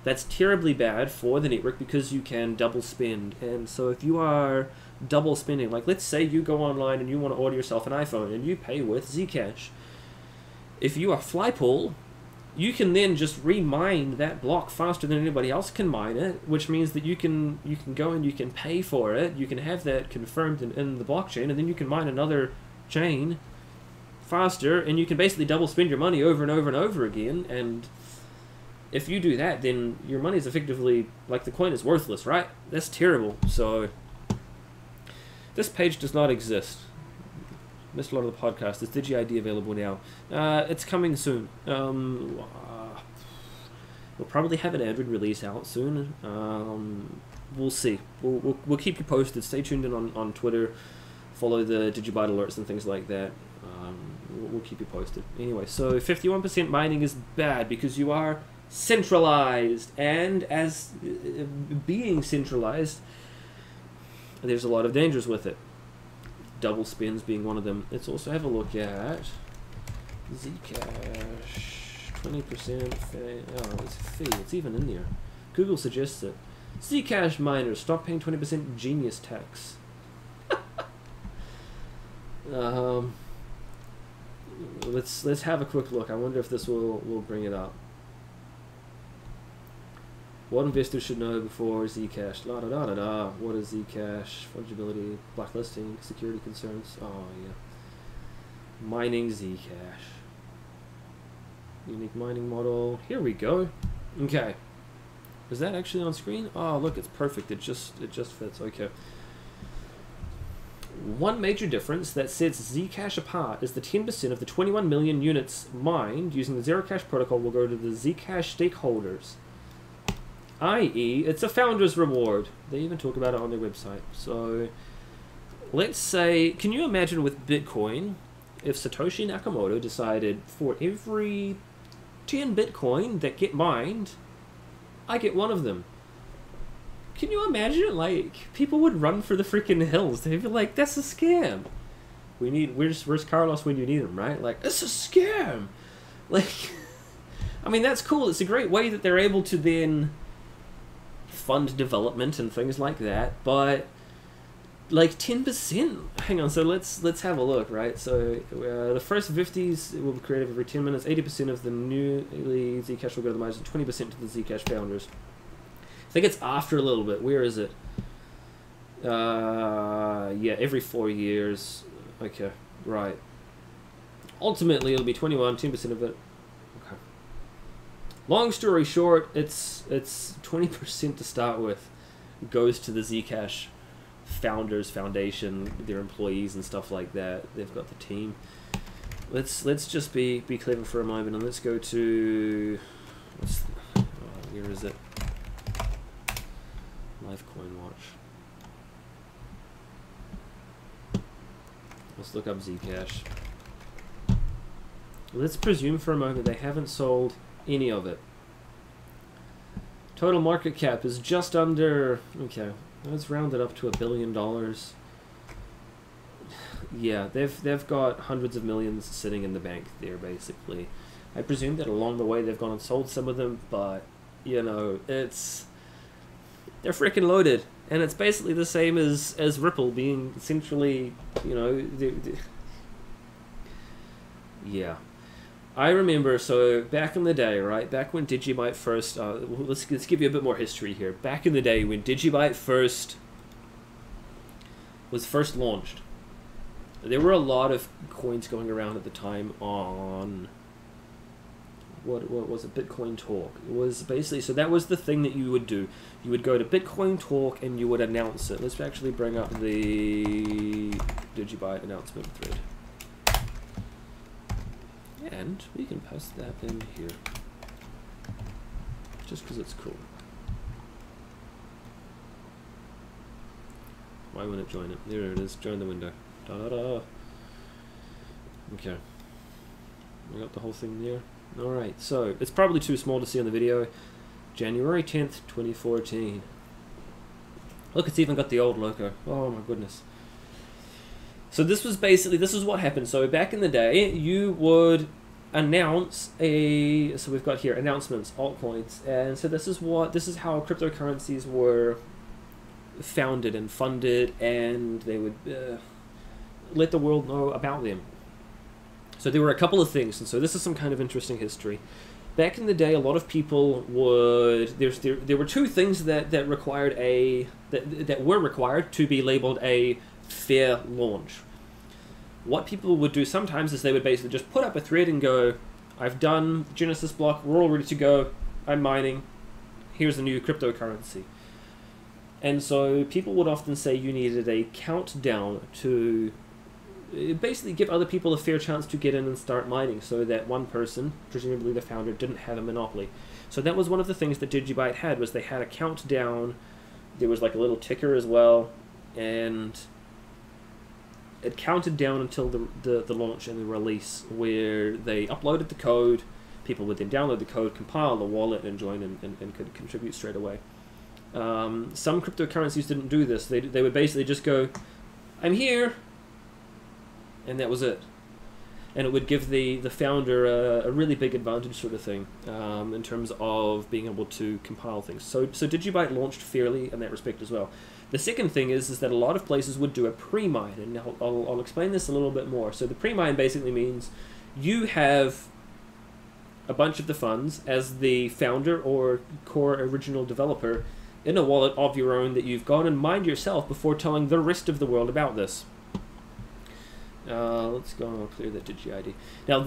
that's terribly bad for the network because you can double spend. And so if you are double spending, like let's say you go online and you want to order yourself an iPhone and you pay with Zcash. If you are Flypool, you can then just remine that block faster than anybody else can mine it, which means that you can go and you can pay for it, you can have that confirmed in the blockchain, and then you can mine another chain faster, and you can basically double spend your money over and over and over again. And if you do that, then your money is effectively, like, the coin is worthless, right? That's terrible. So this page does not exist. Missed a lot of the podcast. Is Digi-ID available now? It's coming soon. We'll probably have an Android release out soon. We'll see. We'll keep you posted. Stay tuned in on Twitter. Follow the DigiByte alerts and things like that. We'll keep you posted. Anyway, so 51% mining is bad because you are centralized, and as being centralized, there's a lot of dangers with it. Double spends being one of them. Let's also have a look at Zcash. 20% fee. Oh, it's a fee. It's even in there. Google suggests it. Zcash miners, stop paying 20% genius tax. Let's have a quick look. I wonder if this will bring it up. What investors should know before Zcash? La da da da da. What is Zcash? Fungibility, blacklisting, security concerns. Oh yeah. Mining Zcash. Unique mining model. Here we go. Okay. Is that actually on screen? Oh look, it's perfect. It just fits. Okay. One major difference that sets Zcash apart is the 10% of the 21 million units mined using the Zero Cash protocol will go to the Zcash stakeholders. i.e., it's a founder's reward. They even talk about it on their website. So, let's say, can you imagine with Bitcoin, if Satoshi Nakamoto decided for every 10 Bitcoin that get mined, I get one of them. Can you imagine? Like, people would run for the freaking hills. They'd be like, that's a scam. Where's Carlos when you need him, right? Like, it's a scam. Like, I mean, that's cool. It's a great way that they're able to then fund development and things like that. But, like, 10%? Hang on, so let's have a look, right? So, the first 50s will be created every 10 minutes. 80% of the newly Zcash will go to the miners and 20% to the Zcash founders. I think it's after a little bit. Where is it? Yeah, every 4 years. Okay, right. Ultimately, it'll be 21, 10% of it. Okay. Long story short, it's 20% to start with. It goes to the Zcash founders foundation, their employees and stuff like that. They've got the team. Let's just be clever for a moment and let's go to where is it? Live Coin Watch. Let's look up Zcash. Let's presume for a moment they haven't sold any of it. Total market cap is just under, okay, let's round it up to $1 billion. Yeah, they've got hundreds of millions sitting in the bank there, basically. I presume that along the way they've gone and sold some of them, but, you know, they're freaking loaded, and it's basically the same as Ripple being centrally, you know, yeah. I remember, so back in the day, right, back when DigiByte first, let's give you a bit more history here. Back in the day when DigiByte was first launched, there were a lot of coins going around at the time on, what was it, Bitcoin Talk. It was basically, so that was the thing that you would do. You would go to Bitcoin Talk and you would announce it. Let's actually bring up the DigiByte announcement thread. And we can post that in here. Just because it's cool. Why wouldn't it join it? There it is, join the window. Da-da-da. Okay. We got the whole thing there. Alright, so it's probably too small to see on the video. January 10th, 2014. Look, it's even got the old logo. Oh my goodness. So this was basically, this is what happened. So back in the day, you would announce a, so we've got here announcements, altcoins, and so this is how cryptocurrencies were founded and funded, and they would let the world know about them. So there were a couple of things, and so this is some kind of interesting history. Back in the day, a lot of people would, there were two things that required that were required to be labeled a fair launch. what people would do sometimes is they would basically just put up a thread and go, I've done Genesis block, we're all ready to go, I'm mining, here's a new cryptocurrency. And so people would often say you needed a countdown to basically give other people a fair chance to get in and start mining, so that one person, presumably the founder, didn't have a monopoly. So that was one of the things that DigiByte had, was they had a countdown. There was like a little ticker as well, and it counted down until the launch and the release, where they uploaded the code. People would then download the code, compile the wallet, and join and could contribute straight away. Some cryptocurrencies didn't do this. They would basically just go, I'm here, and that was it. And it would give the founder a really big advantage, sort of thing, in terms of being able to compile things. So DigiByte launched fairly in that respect as well. The second thing is that a lot of places would do a pre-mine, and I'll explain this a little bit more. So the pre-mine basically means you have a bunch of the funds as the founder or core original developer in a wallet of your own that you've gone and mined yourself before telling the rest of the world about this. Let's go and clear that Digi-ID. Now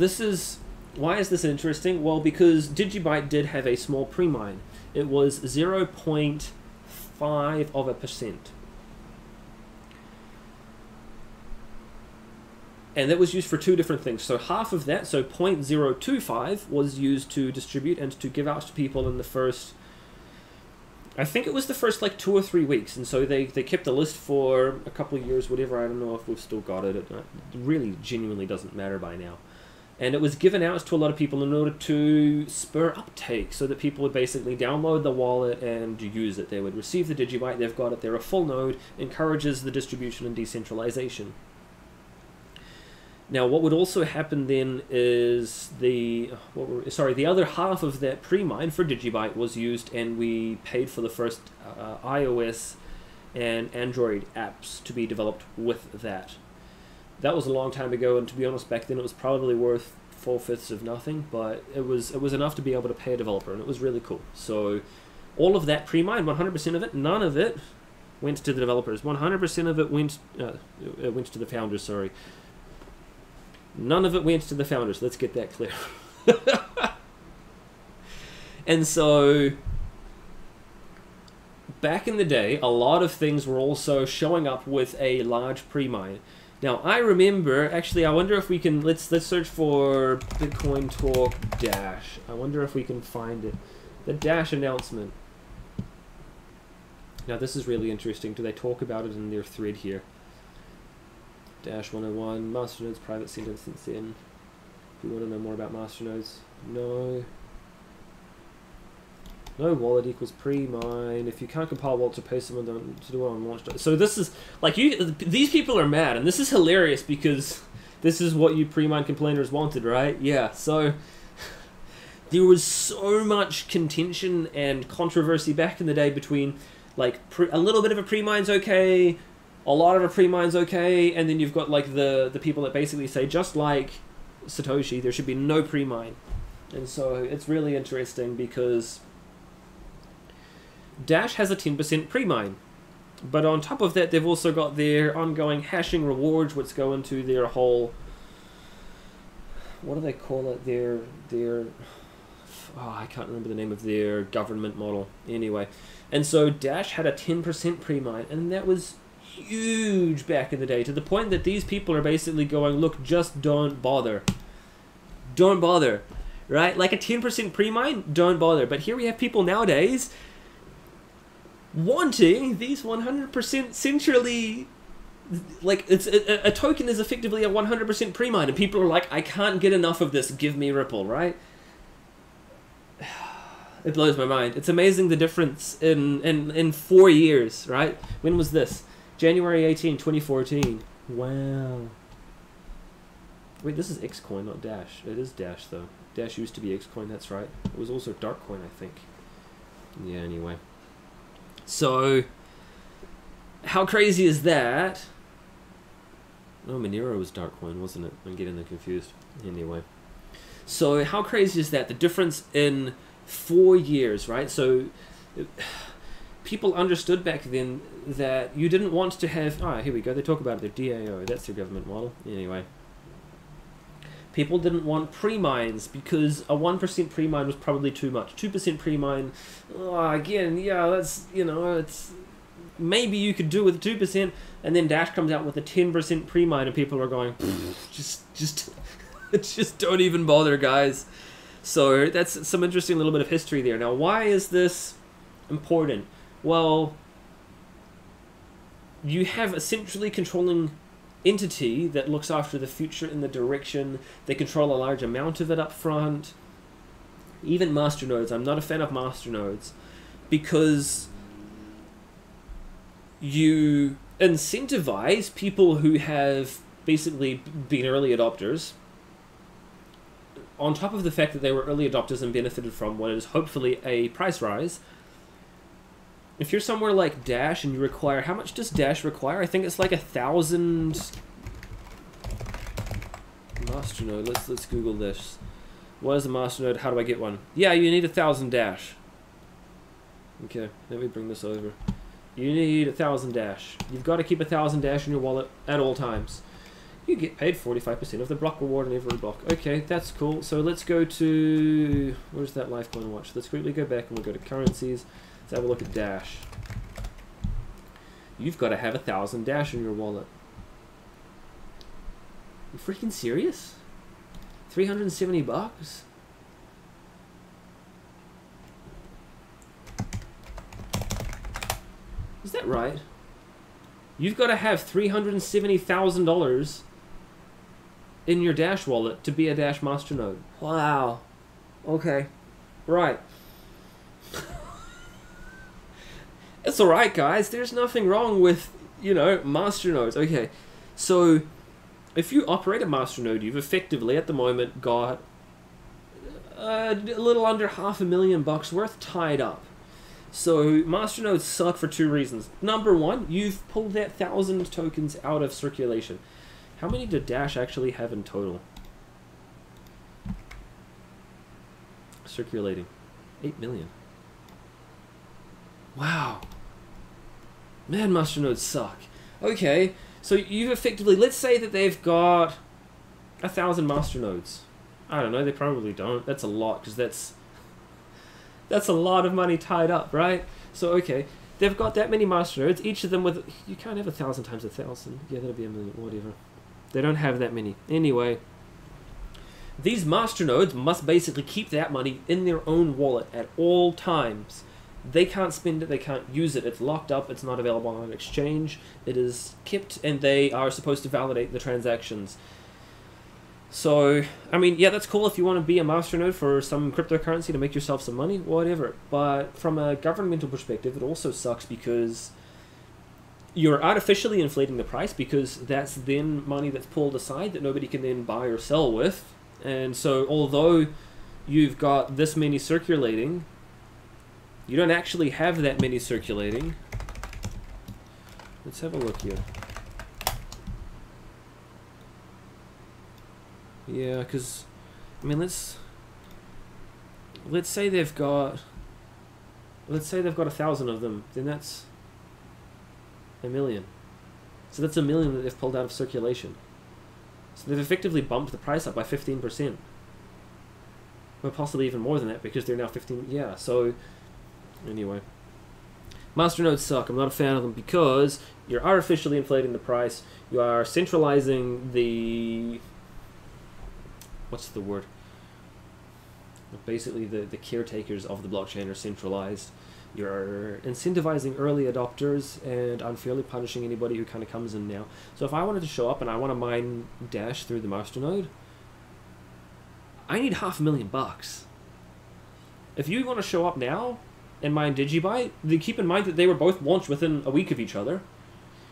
why is this interesting? Well, because DigiByte did have a small pre-mine. It was 0.5%. And that was used for two different things. So half of that, so 0.025, was used to distribute and to give out to people in the first, I think it was the first like 2 or 3 weeks, and so they kept the list for a couple of years, whatever. I don't know if we've still got it. It really genuinely doesn't matter by now. And it was given out to a lot of people in order to spur uptake, so that people would basically download the wallet and use it. They would receive the DigiByte, they've got it, they're a full node, encourages the distribution and decentralization. Now, what would also happen then is the other half of that pre-mine for DigiByte was used, and we paid for the first iOS and Android apps to be developed with that. That was a long time ago, and to be honest, back then it was probably worth 4/5 of nothing, but it was enough to be able to pay a developer, and it was really cool. So all of that pre-mine, 100% of it, none of it went to the developers. 100% of it went to the founders, sorry. None of it went to the founders. Let's get that clear. And so, back in the day, a lot of things were also showing up with a large pre-mine. Now, I remember, actually, I wonder if we can, let's search for Bitcoin Talk Dash. I wonder if we can find it. The Dash announcement. Now, this is really interesting. Do they talk about it in their thread here? Dash 101, masternodes, private sentence in. Do you want to know more about masternodes? No. No wallet equals pre-mine. If you can't compile wallets or pay someone to do it on launch. So this is, like, these people are mad, and this is hilarious because this is what you pre-mine complainers wanted, right? Yeah, so there was so much contention and controversy back in the day between, like, a little bit of a pre-mine's okay, a lot of a pre-mine's okay, and then you've got like the people that basically say, just like Satoshi, there should be no pre-mine. And so it's really interesting because Dash has a 10% pre-mine, but on top of that they've also got their ongoing hashing rewards, which go into their whole, what do they call it, their I can't remember the name of their government model anyway. And so Dash had a 10% pre-mine, and that was huge back in the day, to the point that these people are basically going, look, just don't bother. Don't bother, right? Like a 10% pre-mine, don't bother. But here we have people nowadays wanting these 100% centrally, like, it's a token is effectively a 100% pre-mine, and people are like, I can't get enough of this, give me Ripple, right? It blows my mind. It's amazing the difference in 4 years, right? When was this? January 18, 2014. Wow. Wait, this is Xcoin, not Dash. It is Dash, though. Dash used to be Xcoin, that's right. It was also Darkcoin, I think. Yeah, anyway. So, how crazy is that? Oh, Monero was Darkcoin, wasn't it? I'm getting them confused. Anyway. So, how crazy is that? The difference in 4 years, right? So, people understood back then that you didn't want to have... Ah, here we go. They talk about it. The DAO. That's their government model. Anyway. People didn't want premines because a 1% premine was probably too much. 2% premine, again, yeah, that's, you know, it's... Maybe you could do with 2%, and then Dash comes out with a 10% premine, and people are going, just don't even bother, guys. So that's some interesting little bit of history there. Now, why is this important? Well, you have a centrally controlling entity that looks after the future in the direction. They control a large amount of it up front. Even masternodes. I'm not a fan of masternodes because you incentivize people who have basically been early adopters, on top of the fact that they were early adopters and benefited from what is hopefully a price rise. If you're somewhere like Dash and you require... How much does Dash require? I think it's like 1,000... Masternode. Let's Google this. What is a masternode? How do I get one? Yeah, you need 1,000 Dash. Okay, let me bring this over. You need 1,000 Dash. You've got to keep 1,000 Dash in your wallet at all times. You get paid 45% of the block reward in every block. Okay, that's cool. So let's go to... Where's that Lifecoin watch? Let's quickly go back and we'll go to currencies. Let's have a look at Dash. You've got to have 1,000 Dash in your wallet. You freaking serious? 370 bucks? Is that right? You've got to have $370,000 in your Dash wallet to be a Dash masternode. Wow. Okay. Right. It's alright, guys. There's nothing wrong with, you know, masternodes. Okay. So, if you operate a masternode, you've effectively, at the moment, got a little under $500,000 worth tied up. So, masternodes suck for two reasons. Number one, you've pulled that 1,000 tokens out of circulation. How many did Dash actually have in total? Circulating. 8 million. Wow. Man, masternodes suck. Okay, so you've effectively... Let's say that they've got 1,000 masternodes. I don't know, they probably don't. That's a lot, because that's a lot of money tied up, right? So, okay, they've got that many masternodes, each of them with... You can't have 1,000 times 1,000. Yeah, that'll be a million, whatever. They don't have that many. Anyway, these masternodes must basically keep that money in their own wallet at all times. They can't spend it, they can't use it. It's locked up, it's not available on an exchange. It is kept, and they are supposed to validate the transactions. So, I mean, yeah, that's cool if you want to be a masternode for some cryptocurrency to make yourself some money, whatever. But from a governmental perspective, it also sucks because you're artificially inflating the price, because that's then money that's pulled aside that nobody can then buy or sell with. And so, although you've got this many circulating, you don't actually have that many circulating. Let's have a look here. Yeah, because, I mean, let's say they've got 1,000 of them, then that's 1 million. So that's 1 million that they've pulled out of circulation. So they've effectively bumped the price up by 15%. Or possibly even more than that, because they're now 15, yeah, so... Anyway, masternodes suck. I'm not a fan of them because you're artificially inflating the price. You are centralizing the... What's the word? Basically, the caretakers of the blockchain are centralized. You're incentivizing early adopters and unfairly punishing anybody who kind of comes in now. So if I wanted to show up and I want to mine Dash through the masternode, I need $500,000. If you want to show up now and mine DigiByte, then keep in mind that they were both launched within a week of each other.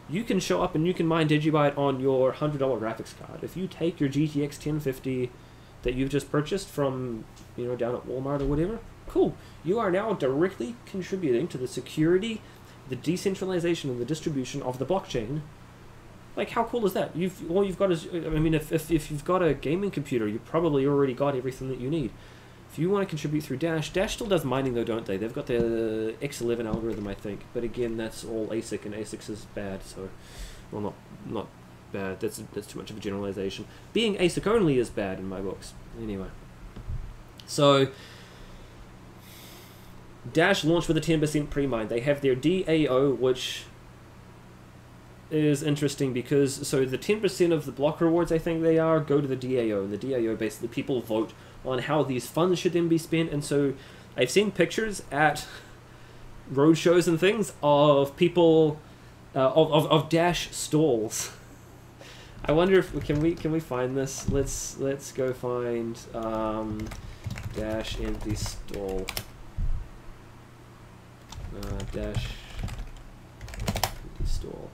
You can show up and you can mine DigiByte on your $100 graphics card. If you take your GTX 1050 that you've just purchased from, you know, down at Walmart or whatever, cool. You are now directly contributing to the security, the decentralization, and the distribution of the blockchain. Like, how cool is that? All you've got is, I mean, if you've got a gaming computer, you probably already got everything that you need. If you want to contribute through Dash still does mining though, don't they? They've got the X11 algorithm, I think. But again, that's all ASIC, and ASIC is bad, so... Well, not bad. That's too much of a generalization. Being ASIC only is bad in my books. Anyway. So... Dash launched with a 10% pre-mine. They have their DAO, which is interesting because... So the 10% of the block rewards, I think they are, go to the DAO. And the DAO, basically, people vote on how these funds should then be spent. And so I've seen pictures at road shows and things of people of Dash stalls. I wonder if can we find this. Let's go find Dash empty stall. Dash empty stall.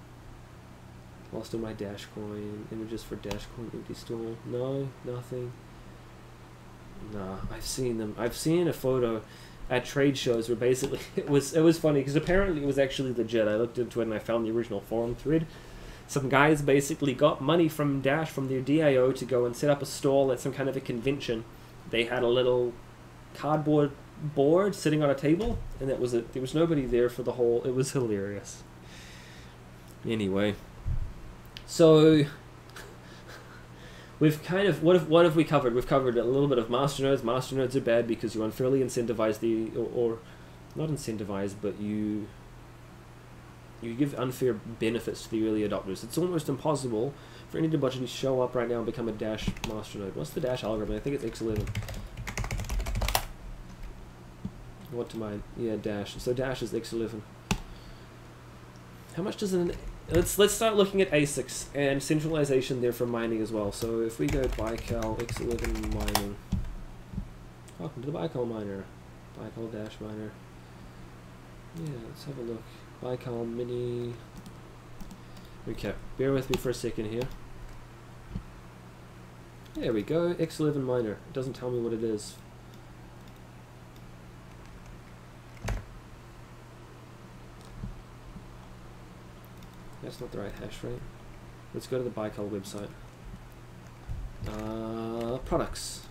Lost all my Dash coin. Images for Dash coin empty stall. No, nothing. Nah, I've seen them. I've seen a photo at trade shows where basically it was funny because apparently it was actually legit. I looked into it and I found the original forum thread. Some guys basically got money from Dash from their DAO to go and set up a stall at some kind of a convention. They had a little cardboard board sitting on a table, and that was it. There was nobody there for the whole. It was hilarious. Anyway, so. We've kind of, what have we covered? We've covered a little bit of masternodes. Masternodes are bad because you unfairly incentivize or not incentivize, but you give unfair benefits to the early adopters. It's almost impossible for anybody to show up right now and become a Dash masternode. What's the Dash algorithm? I think it's X11. What to mine? Yeah, Dash. So Dash is X11. How much does an... Let's start looking at ASICs and centralization there for mining as well. So if we go Baikal X11 mining, welcome to the Baikal miner, Baikal Dash miner. Yeah, let's have a look. Baikal mini. Okay, bear with me for a second here. There we go, X11 miner. It doesn't tell me what it is. That's not the right hash rate. Let's go to the Baikal website. Products.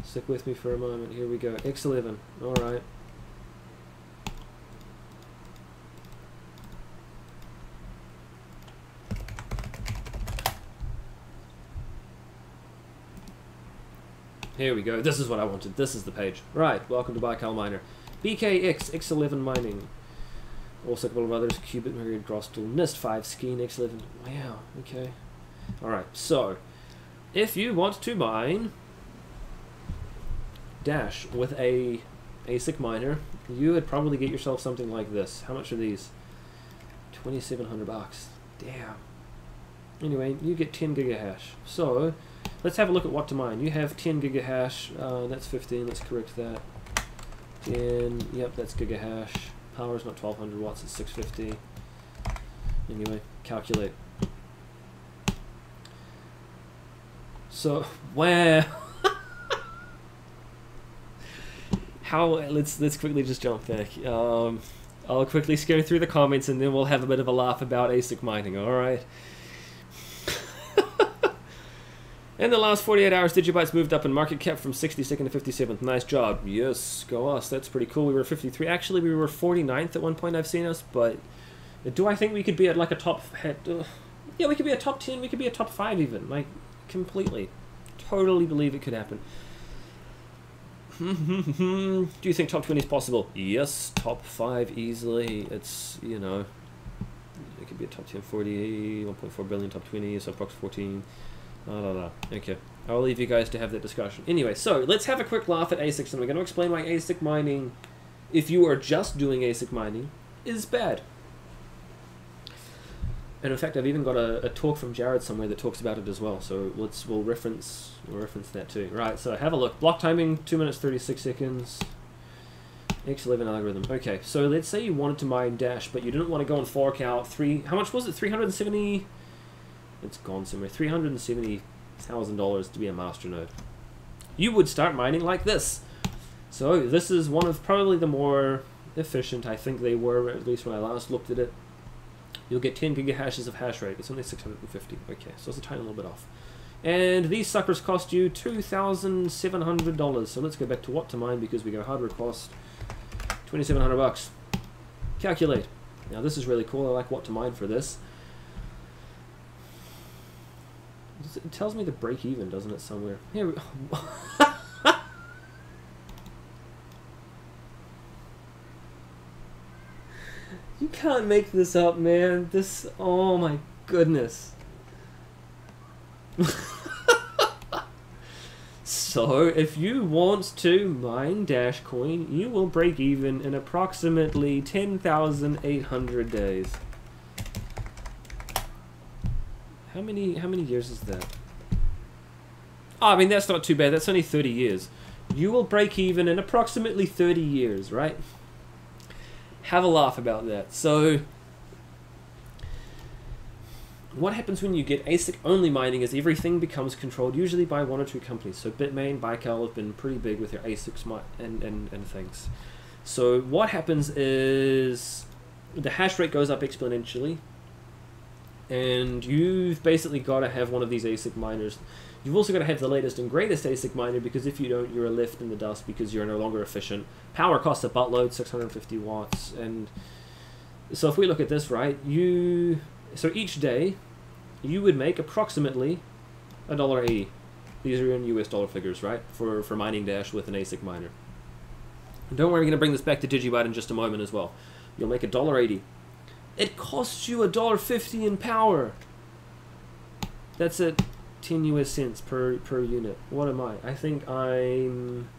Stick with me for a moment. Here we go. X11. Alright. Here we go. This is what I wanted. This is the page. Right. Welcome to Baikal Miner. BKX X11 mining. Also a couple of others, Qubit, Myriad, Grostal, NIST 5, Skeen, X11. Wow, okay. Alright, so, if you want to mine Dash with a ASIC miner, you would probably get yourself something like this. How much are these? 2,700 bucks. Damn. Anyway, you get 10 gigahash. So, let's have a look at what to mine. You have 10 gigahash, that's 15, let's correct that. 10, yep, that's gigahash. Power is not 1200 watts, it's 650. Anyway, calculate. So, wow. Let's quickly just jump back. I'll quickly scare through the comments and then we'll have a bit of a laugh about ASIC mining, alright? In the last 48 hours, DigiByte's moved up in market cap from 62nd to 57th. Nice job. Yes, go us. That's pretty cool. We were 53. Actually, we were 49th at one point, I've seen us, but do I think we could be at like a top... yeah, we could be a top 10. We could be a top 5 even. Like, completely. Totally believe it could happen. Do you think top 20 is possible? Yes, top 5 easily. It's, you know... It could be a top 10, 40, 1.4 billion, top 20, so approx 14... Okay, I'll leave you guys to have that discussion. Anyway, so let's have a quick laugh at ASICs, and we're going to explain why ASIC mining, if you are just doing ASIC mining, is bad. And in fact, I've even got a talk from Jared somewhere that talks about it as well. So we'll reference that too. Right. So have a look. Block timing 2 minutes 36 seconds. X11 algorithm. Okay. So let's say you wanted to mine Dash, but you didn't want to go and fork out how much was it? 370. It's gone somewhere. $370,000 to be a masternode. You would start mining like this. So this is one of probably the more efficient. I think they were, at least when I last looked at it. You'll get 10 gigahashes of hash rate. It's only 650. Okay, so it's a tiny little bit off. And these suckers cost you $2,700. So let's go back to what to mine, because we go hardware cost $2,700. Calculate. Now this is really cool. I like what to mine for this. It tells me the break even, doesn't it, somewhere? Here we go. You can't make this up, man. This, oh my goodness. So, if you want to mine Dashcoin, you will break even in approximately 10,800 days. How many years is that? Oh, I mean, that's not too bad. That's only 30 years. You will break even in approximately 30 years, right? Have a laugh about that. So, what happens when you get ASIC-only mining is everything becomes controlled usually by one or two companies. So Bitmain, Baikal have been pretty big with their ASICs and things. So what happens is the hash rate goes up exponentially, and you've basically got to have one of these ASIC miners. You've also got to have the latest and greatest ASIC miner, because if you don't, you're left in the dust because you're no longer efficient. Power costs a buttload, 650 watts. And so if we look at this, right, so each day you would make approximately $1.80. These are in US dollar figures, right, for mining Dash with an ASIC miner. And don't worry, we're going to bring this back to DigiByte in just a moment as well. You'll make $1.80. It costs you $1.50 in power. That's at 10 US cents per unit. What am I? I think I'm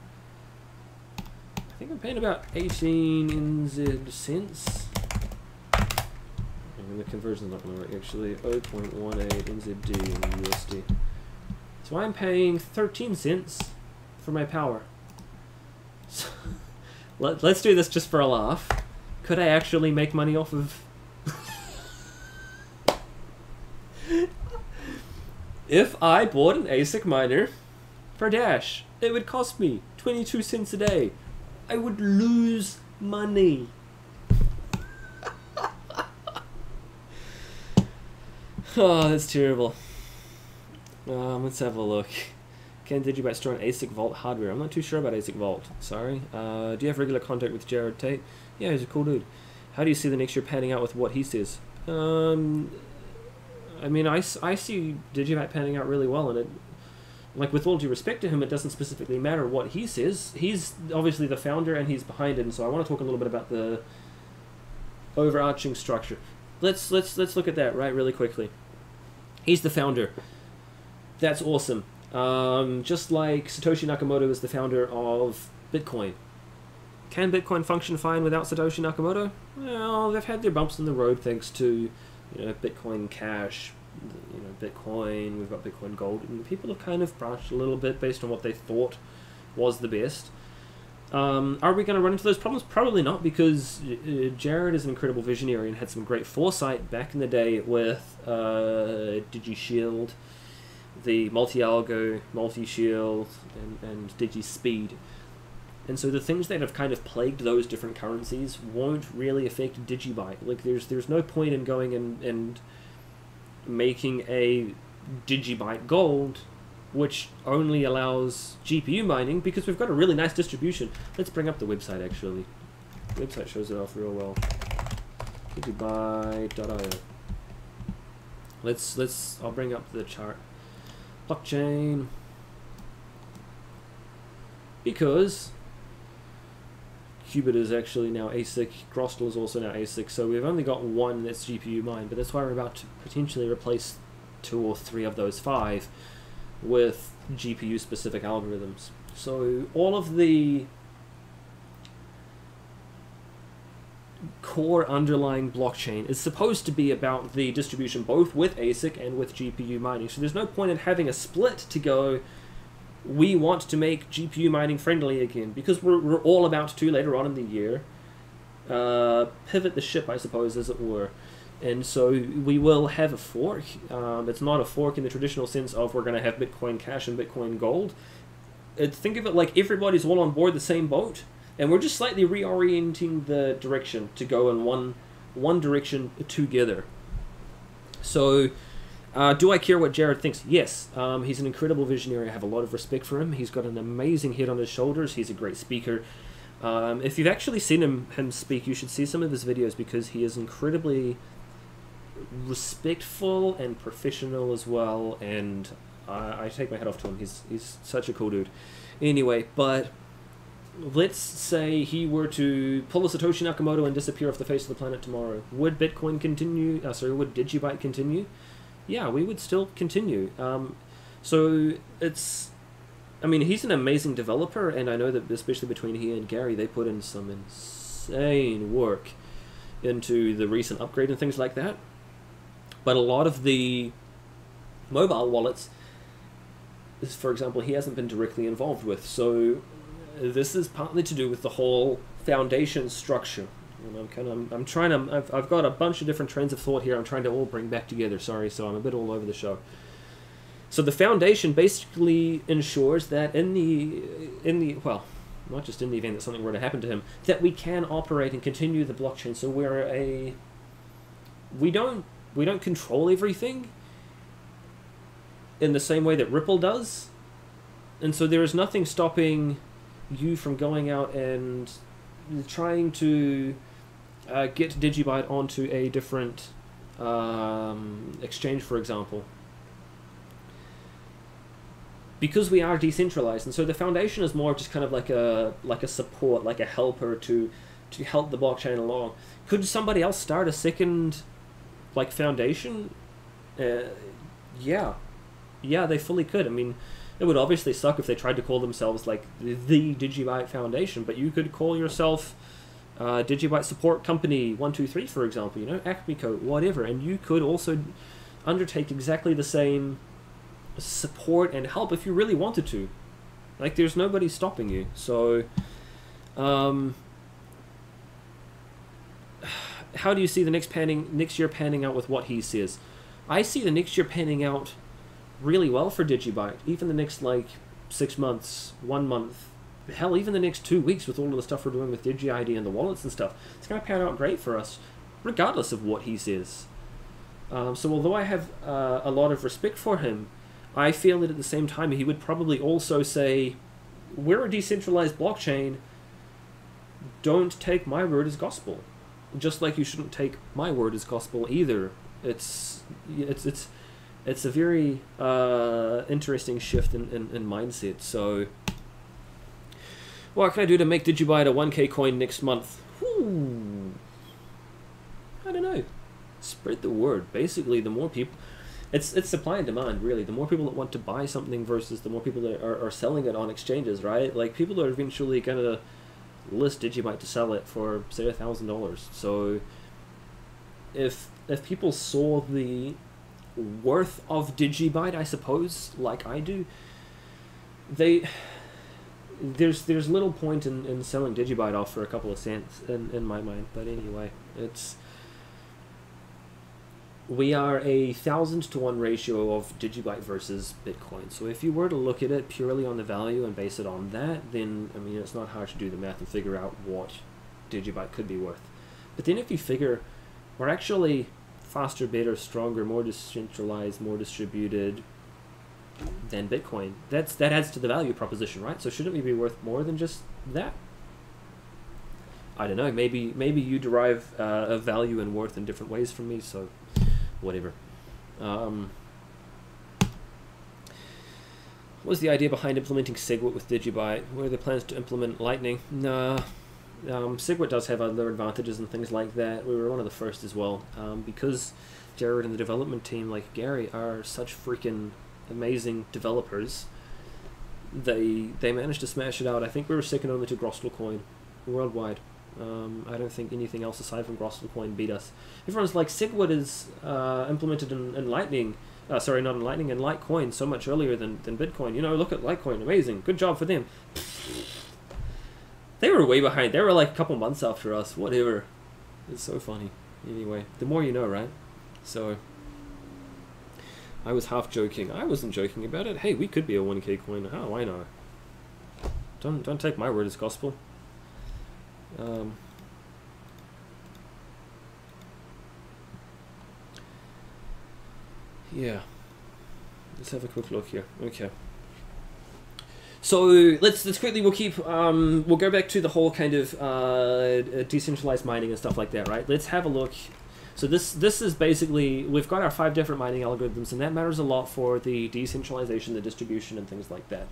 paying about 18 NZ cents. And the conversion's not going to work actually. 0.18 NZD in USD. So I'm paying 13 cents for my power. So let's do this just for a laugh. Could I actually make money off of... If I bought an ASIC miner for Dash, it would cost me 22 cents a day. I would lose money. Oh, that's terrible. Let's have a look. Can DigiByte store an ASIC Vault hardware? I'm not too sure about ASIC Vault. Sorry. Do you have regular contact with Jared Tate? Yeah, he's a cool dude. How do you see the next year panning out with what he says? I mean, I see DigiByte panning out really well, and it, like, with all due respect to him, it doesn't specifically matter what he says. He's obviously the founder, and he's behind it, and so I want to talk a little bit about the overarching structure. Let's look at that, right, really quickly. He's the founder. That's awesome. Just like Satoshi Nakamoto is the founder of Bitcoin. Can Bitcoin function fine without Satoshi Nakamoto? Well, they've had their bumps in the road thanks to, you know, Bitcoin Cash, you know, Bitcoin, we've got Bitcoin Gold, and people have kind of branched a little bit based on what they thought was the best. Are we going to run into those problems? Probably not, because Jared is an incredible visionary and had some great foresight back in the day with DigiShield, the multi-algo, multi-shield, and DigiSpeed. And so the things that have kind of plagued those different currencies won't really affect DigiByte. Like, there's no point in going and making a DigiByte Gold, which only allows GPU mining, because we've got a really nice distribution. Let's bring up the website, actually. The website shows it off real well. DigiByte.io. I'll bring up the chart. Blockchain. Because Qubit is actually now ASIC, Grostel is also now ASIC, so we've only got one that's GPU mined, but that's why we're about to potentially replace 2 or 3 of those 5 with GPU-specific algorithms. So all of the core underlying blockchain is supposed to be about the distribution both with ASIC and with GPU mining, so there's no point in having a split to go, we want to make GPU mining friendly again, because we're all about to, later on in the year, pivot the ship, I suppose, as it were. And so we will have a fork. It's not a fork in the traditional sense of we're going to have Bitcoin Cash and Bitcoin Gold. Think of it like everybody's all on board the same boat, and we're just slightly reorienting the direction to go in one direction together. So Do I care what Jared thinks? Yes. He's an incredible visionary. I have a lot of respect for him. He's got an amazing head on his shoulders. He's a great speaker. If you've actually seen him speak, you should see some of his videos, because he is incredibly respectful and professional as well, and I take my hat off to him. He's such a cool dude. Anyway, but let's say he were to pull a Satoshi Nakamoto and disappear off the face of the planet tomorrow. Would Bitcoin continue? Would DigiByte continue? Yeah, we would still continue. So it's, I mean, he's an amazing developer, and I know that especially between he and Gary, they put in some insane work into the recent upgrade and things like that. But a lot of the mobile wallets, for example, he hasn't been directly involved with. So this is partly to do with the whole foundation structure. And I've got a bunch of different trains of thought here. I'm trying to all bring back together. Sorry, so I'm a bit all over the show. So the foundation basically ensures that in the well, not just in the event that something were to happen to him, that we can operate and continue the blockchain. So we don't control everything in the same way that Ripple does, and so there is nothing stopping you from going out and trying to get DigiByte onto a different exchange, for example, because we are decentralized. And so the foundation is more just kind of like a support, like a helper to help the blockchain along. Could somebody else start a second like foundation? Yeah, they fully could. I mean, it would obviously suck if they tried to call themselves like the DigiByte Foundation, but you could call yourself DigiByte Support Company 123, for example, you know, Acme Code, whatever, and you could also undertake exactly the same support and help if you really wanted to. Like, there's nobody stopping you. So how do you see the next year panning out with what he says? I see the next year panning out really well for DigiByte. Even the next, like, 6 months, 1 month, hell, even the next 2 weeks with all of the stuff we're doing with Digi-ID and the wallets and stuff, it's going to pan out great for us, regardless of what he says. So although I have a lot of respect for him, I feel that at the same time he would probably also say, we're a decentralized blockchain, don't take my word as gospel. Just like you shouldn't take my word as gospel either. It's a very interesting shift in mindset. So what can I do to make DigiByte a 1K coin next month? Whew. I don't know. Spread the word. Basically, the more people... It's supply and demand, really. The more people that want to buy something versus the more people that are selling it on exchanges, right? Like, people are eventually going to list DigiByte to sell it for, say, $1,000. So if people saw the worth of DigiByte, I suppose, like I do, there's little point in selling DigiByte off for a couple of cents in my mind. But anyway, we are a 1,000-to-1 ratio of DigiByte versus Bitcoin. So if you were to look at it purely on the value and base it on that, then, I mean, it's not hard to do the math and figure out what DigiByte could be worth. But then if you figure we're actually faster, better, stronger, more decentralized, more distributed than Bitcoin, that adds to the value proposition, right? So shouldn't we be worth more than just that? I don't know. Maybe you derive a value and worth in different ways from me, so whatever. What was the idea behind implementing SegWit with DigiByte? What are the plans to implement Lightning? Nah. SegWit does have other advantages and things like that. We were one of the first as well. Because Jared and the development team, like Gary, are such freaking amazing developers, they managed to smash it out. I think we were second only to Grostelcoin worldwide. I don't think anything else aside from Grostelcoin beat us. Everyone's like, SegWit is implemented in Lightning, sorry, not in Lightning, in Litecoin so much earlier than Bitcoin. You know, look at Litecoin, amazing, good job for them. They were way behind. They were like a couple months after us, whatever. It's so funny. Anyway, the more you know, right? So, I was half joking. I wasn't joking about it. Hey, we could be a 1K coin. How do I know? Don't take my word as gospel. Yeah. Let's have a quick look here. Okay. So let's quickly we'll go back to the whole kind of decentralized mining and stuff like that, right? Let's have a look. So this is basically, we've got our 5 different mining algorithms, and that matters a lot for the decentralization, the distribution, and things like that.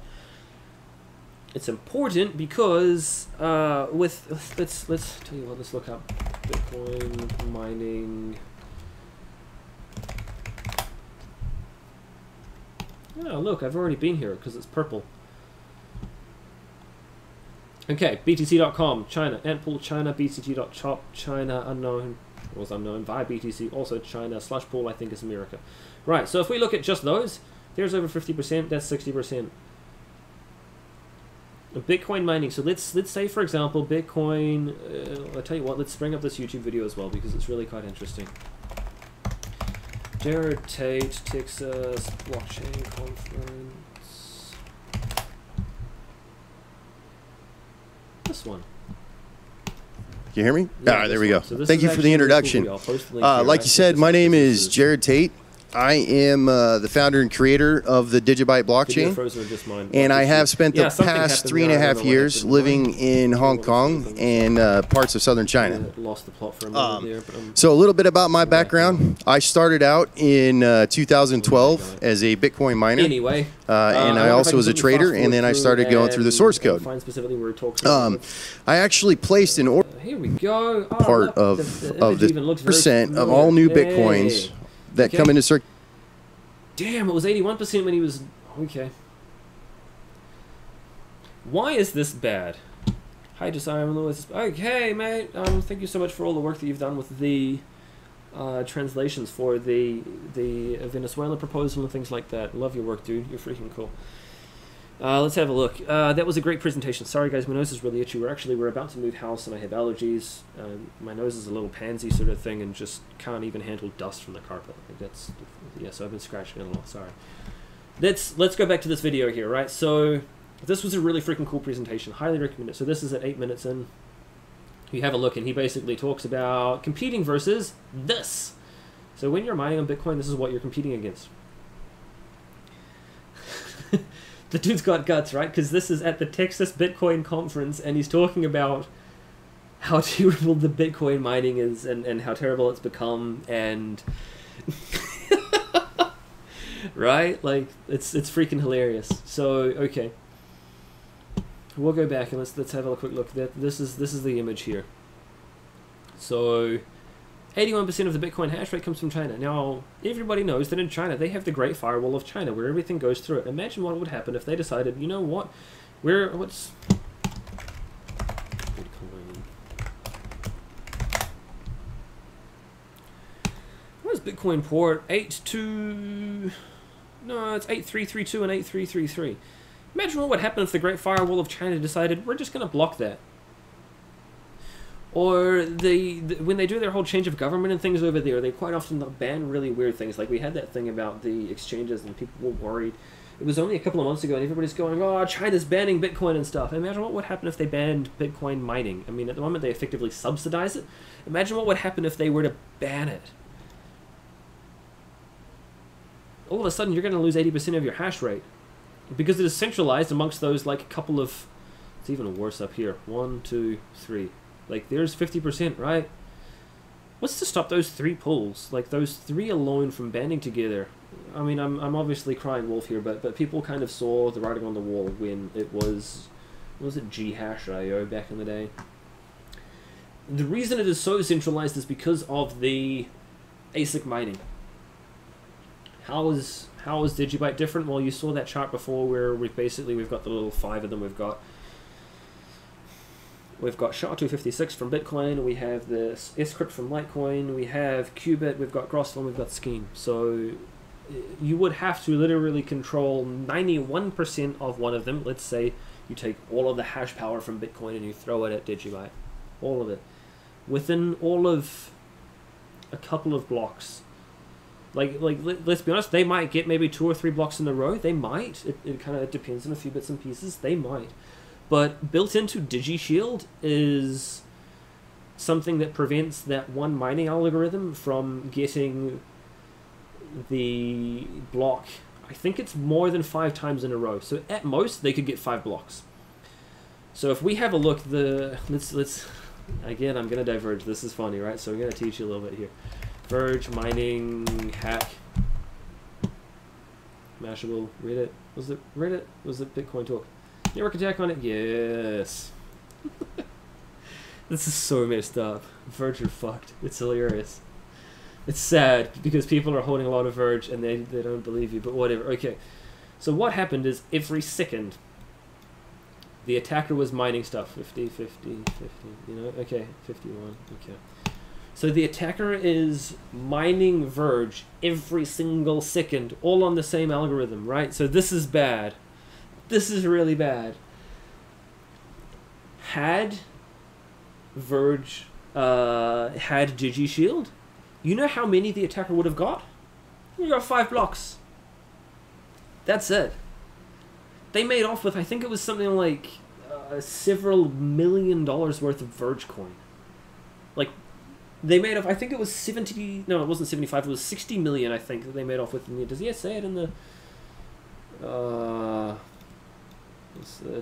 It's important because let's tell you what, let's look up Bitcoin mining. Oh look, I've already been here because it's purple. Okay, BTC.com, China, Antpool, China, BTC.shop, China, unknown, was unknown, via BTC, also China, /pool, I think is America. Right, so if we look at just those, there's over 50%, that's 60%. Bitcoin mining, so let's say, for example, Bitcoin, I'll tell you what, let's bring up this YouTube video as well, because it's really quite interesting. Jared Tate, Texas, blockchain conference. This one. Can you hear me? Yeah, all right, there we go. So thank you for the introduction. Like you said, my name is Jared Tate. I am the founder and creator of the DigiByte blockchain, and I have spent the past 3.5 years living in Hong Kong and parts of southern China. Lost the plot for a moment there, so a little bit about my background. I started out in 2012 as a Bitcoin miner, anyway, and I also was a trader, and then I started going through the source code. I actually placed an order here we go. part of the percent of all new Bitcoins that come into circulation. Damn, it was 81% when he was... Okay. Why is this bad? Hi, Josiah. Okay, mate. Thank you so much for all the work that you've done with the translations for the Venezuela proposal and things like that. Love your work, dude. You're freaking cool. Let's have a look. That was a great presentation. Sorry, guys, my nose is really itchy. We're about to move house, and I have allergies. My nose is a little pansy sort of thing, and just can't even handle dust from the carpet. Like that's, yeah. So I've been scratching it a lot. Sorry. Let's go back to this video here, right? So this was a really freaking cool presentation. Highly recommend it. So this is at 8 minutes in. You have a look, and he basically talks about competing versus this. So when you're mining on Bitcoin, this is what you're competing against. The dude's got guts, right? Because this is at the Texas Bitcoin conference, and he's talking about how terrible the Bitcoin mining is and how terrible it's become, and right? Like it's freaking hilarious. So okay, we'll go back and let's have a quick look. This is the image here. So 81% of the Bitcoin hash rate comes from China. Now, everybody knows that in China, they have the Great Firewall of China, where everything goes through it. Imagine what would happen if they decided, you know what, what's Bitcoin port? 82... No, it's 8332 and 8333. Imagine what would happen if the Great Firewall of China decided, we're just going to block that. Or when they do their whole change of government and things over there, they quite often ban really weird things. Like we had that thing about the exchanges and people were worried. It was only a couple of months ago and everybody's going, oh, China's banning Bitcoin and stuff. Imagine what would happen if they banned Bitcoin mining. I mean, at the moment they effectively subsidize it. Imagine what would happen if they were to ban it. All of a sudden you're going to lose 80% of your hash rate. Because it is centralized amongst those like a couple of... It's even worse up here. 1, 2, 3... Like, there's 50%, right? What's to stop those 3 pools? Like, those 3 alone from banding together. I mean, I'm obviously crying wolf here, but people kind of saw the writing on the wall when it was... What was it? Ghash.io back in the day. The reason it is so centralized is because of the ASIC mining. How is DigiByte different? Well, you saw that chart before where we've got the little 5 of them. We've got SHA-256 from Bitcoin, we have this Scrypt from Litecoin, we have Qubit, we've got Grossland, we've got Scheme. So you would have to literally control 91% of one of them. Let's say you take all of the hash power from Bitcoin and you throw it at DigiByte. All of it. Within all of a couple of blocks. Like let's be honest, they might get maybe 2 or 3 blocks in a row. They might. It kind of depends on a few bits and pieces. They might. But built into DigiShield is something that prevents that one mining algorithm from getting the block, I think it's more than 5 times in a row. So at most, they could get 5 blocks. So if we have a look, let's again, I'm going to diverge. This is funny, right? So I'm going to teach you a little bit here. Verge, mining, hack, Mashable, Reddit. Was it Reddit? Was it Bitcoin Talk? Network attack on it? Yes. This is so messed up. Verge are fucked. It's hilarious. It's sad because people are holding a lot of Verge and they don't believe you, but whatever. Okay. So what happened is every second the attacker was mining stuff. 50, 50, 50, you know? Okay, 51, okay. So the attacker is mining Verge every single second, all on the same algorithm, right? So this is bad. This is really bad. Had Verge had DigiShield, you know how many the attacker would have got? You got 5 blocks. That's it. They made off with, I think it was something like several $1 million worth of Verge coin. Like, they made off, I think it was 70, no, it wasn't 75, it was 60 million, I think, that they made off with. Does he say it in the,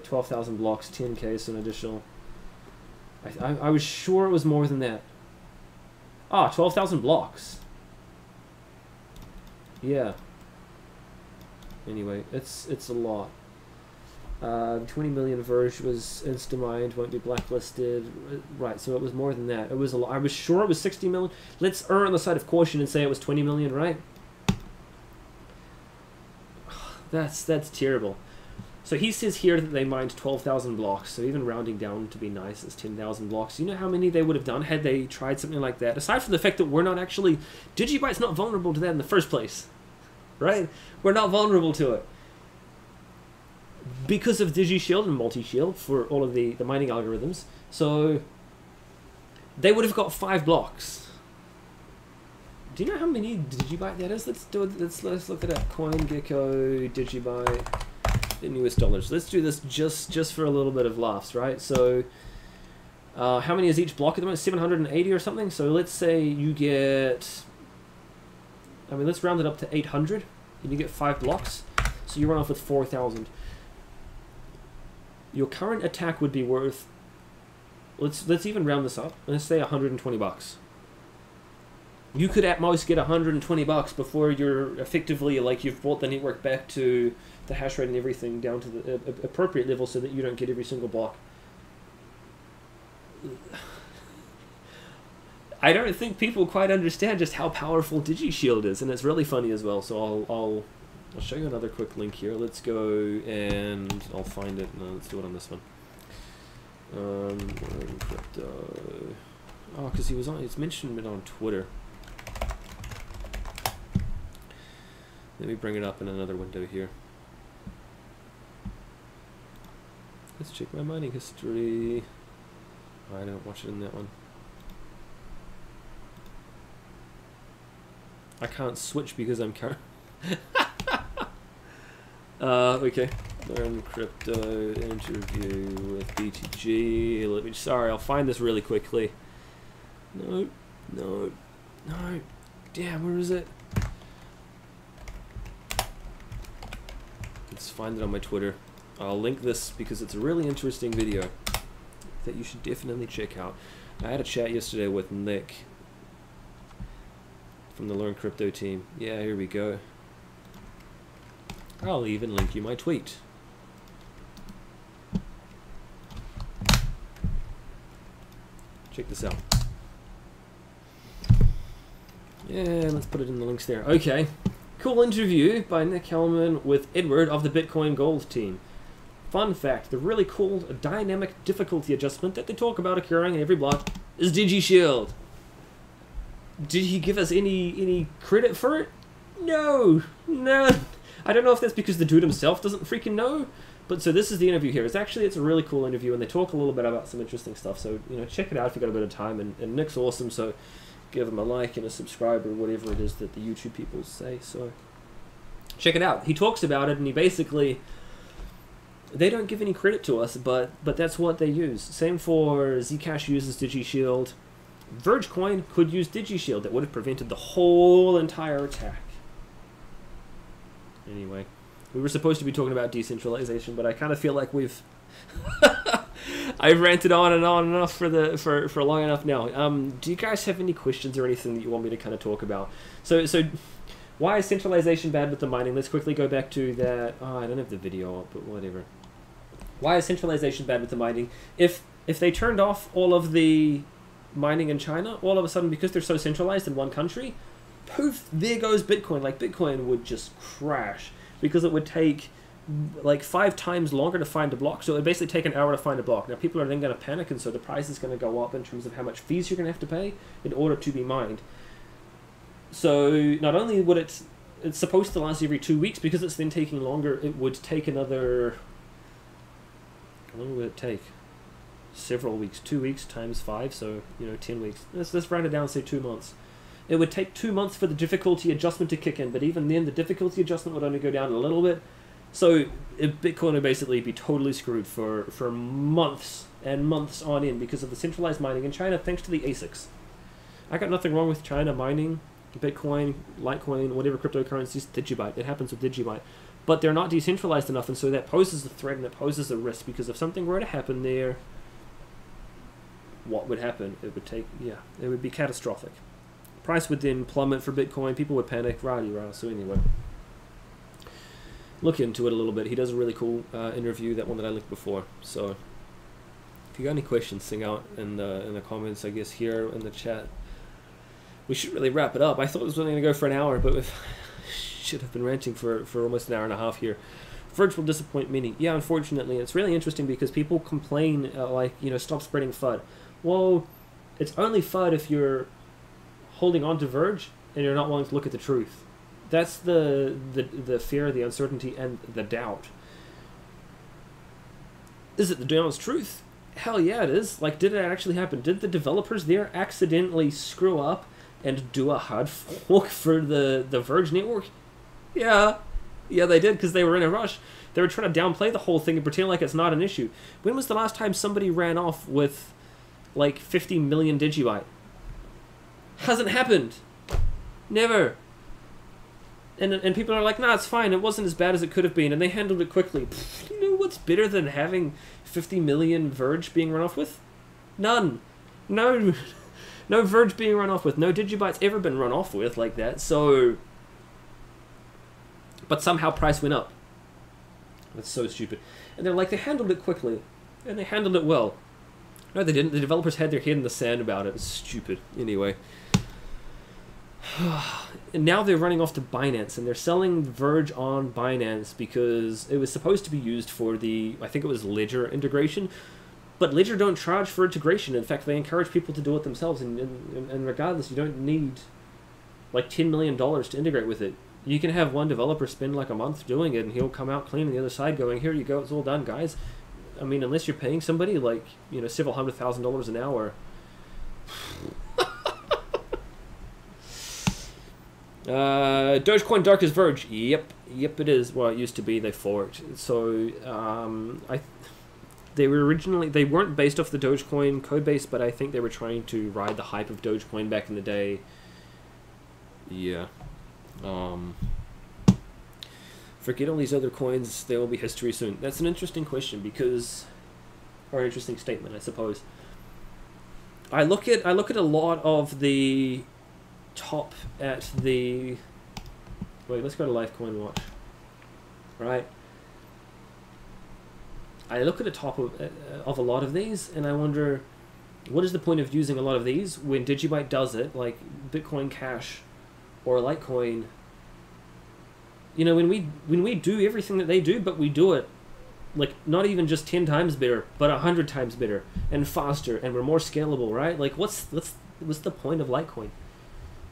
12,000 blocks, 10k, so an additional, I was sure it was more than that. 12,000 blocks. Yeah. Anyway, it's a lot. 20 million Verge was insta-mined, won't be blacklisted. Right, so it was more than that. It was a lot. I was sure it was 60 million. Let's err on the side of caution and say it was 20 million, right? That's terrible. So he says here that they mined 12,000 blocks, so even rounding down to be nice is 10,000 blocks. You know how many they would have done had they tried something like that? Aside from the fact that we're not actually... DigiByte's not vulnerable to that in the first place, right? We're not vulnerable to it. Because of DigiShield and multi-shield for all of the mining algorithms, so they would have got 5 blocks. Do you know how many DigiByte that is? Let's do it. Let's look at that. CoinGecko, DigiByte in US dollars. Let's do this just for a little bit of laughs, right? So how many is each block at the moment? 780 or something. So let's say you get, I mean, let's round it up to 800 and you get 5 blocks. So you run off with 4,000. Your current attack would be worth, let's even round this up. Let's say 120 bucks. You could at most get 120 bucks before you're effectively, like, you've brought the network back to the hash rate and everything down to the appropriate level so that you don't get every single block. I don't think people quite understand just how powerful DigiShield is, and it's really funny as well. So I'll show you another quick link here. Let's go and I'll find it. No, let's do it on this one. Crypto. Oh, because it's mentioned it on Twitter. Let me bring it up in another window here. Let's check my mining history. Oh, I don't watch it in that one. I can't switch because I'm current. Okay. Learn crypto interview with BTG. Let me. Sorry, I'll find this really quickly. No. Damn, where is it? Let's find it on my Twitter. I'll link this because it's a really interesting video that you should definitely check out. I had a chat yesterday with Nick from the Learn Crypto team. Yeah, here we go. I'll even link you my tweet. Check this out. Yeah, let's put it in the links there. Okay. Cool interview by Nick Hellman with Edward of the Bitcoin Gold team. Fun fact, the really cool dynamic difficulty adjustment that they talk about occurring in every block is DigiShield. Did he give us any credit for it? No. I don't know if that's because the dude himself doesn't freaking know. But so this is the interview here. It's a really cool interview, and they talk a little bit about some interesting stuff. So, you know, check it out if you've got a bit of time. And Nick's awesome, so give him a like and a subscribe or whatever it is that the YouTube people say. So check it out. He talks about it, and he basically, they don't give any credit to us, but that's what they use. Same for Zcash uses DigiShield. Vergecoin could use DigiShield. That would have prevented the whole entire attack. Anyway, we were supposed to be talking about decentralization, but I kind of feel like we've I've ranted on and on enough for long enough now. Do you guys have any questions or anything that you want me to kind of talk about? So why is centralization bad with the mining? Let's quickly go back to that. Oh, I don't have the video up, but whatever. Why is centralization bad with the mining? If they turned off all of the mining in China, all of a sudden, because they're so centralized in one country, poof, there goes Bitcoin. Like, Bitcoin would just crash because it would take like 5 times longer to find a block. So it would basically take an hour to find a block. Now, people are then going to panic, and so the price is going to go up in terms of how much fees you're going to have to pay in order to be mined. So not only would it's supposed to last every 2 weeks, because it's then taking longer, it would take another, how long would it take? Several weeks. 2 weeks times 5, so 10 weeks. Let's round it down, say 2 months. It would take 2 months for the difficulty adjustment to kick in, but even then the difficulty adjustment would only go down a little bit. So Bitcoin would basically be totally screwed for months and months on end because of the centralized mining in China, thanks to the ASICs. I got nothing wrong with China mining Bitcoin, Litecoin, whatever cryptocurrencies, DigiByte. It happens with DigiByte. But they're not decentralized enough, and so that poses a threat and it poses a risk, because if something were to happen there, what would happen? It would take, it would be catastrophic. Price would then plummet for Bitcoin, people would panic, rah-de-rah. So anyway, look into it a little bit. He does a really cool interview, that one that I linked before. So if you got any questions, sing out in the comments, I guess, here in the chat. We should really wrap it up. I thought it was only going to go for an hour, but we should have been ranting for almost an hour and a half here. Verge will disappoint many. Yeah, unfortunately. It's really interesting because people complain, stop spreading FUD. Well, it's only FUD if you're holding on to Verge and you're not willing to look at the truth. That's the fear, the uncertainty, and the doubt. Is it the honest truth? Hell yeah, it is. Like, did it actually happen? Did the developers there accidentally screw up and do a hard fork for the Verge network? Yeah, they did, because they were in a rush. They were trying to downplay the whole thing and pretend like it's not an issue. When was the last time somebody ran off with like 50 million DigiByte? Hasn't happened. Never. And people are like, nah, it's fine. It wasn't as bad as it could have been, and they handled it quickly. You know what's better than having 50 million Verge being run off with? None. No Verge being run off with. No DigiByte's ever been run off with like that. So, but somehow price went up. That's so stupid. And they're like, they handled it quickly, and they handled it well. No, they didn't. The developers had their head in the sand about it. It's stupid. Anyway. And now they're running off to Binance, and they're selling Verge on Binance because it was supposed to be used for the, I think it was Ledger integration, but Ledger don't charge for integration. In fact, they encourage people to do it themselves, and regardless, you don't need like $10 million to integrate with it. You can have one developer spend like a month doing it, and he'll come out clean on the other side going, here you go, it's all done, guys. I mean, unless you're paying somebody like, several $100,000 an hour. Dogecoin dark as Verge. Yep, it is. Well, it used to be. They forked. So they weren't based off the Dogecoin code base, but I think they were trying to ride the hype of Dogecoin back in the day. Yeah. Forget all these other coins. They will be history soon. That's an interesting question or an interesting statement, I suppose. I look at a lot of the top at the. Wait, let's go to Lifecoin Watch. Right. I look at the top of a lot of these, and I wonder, what is the point of using a lot of these when DigiByte does it, like Bitcoin Cash or Litecoin? When we do everything that they do, but we do it like not even just 10 times better, but 100 times better and faster, and we're more scalable, right? Like, what's the point of Litecoin?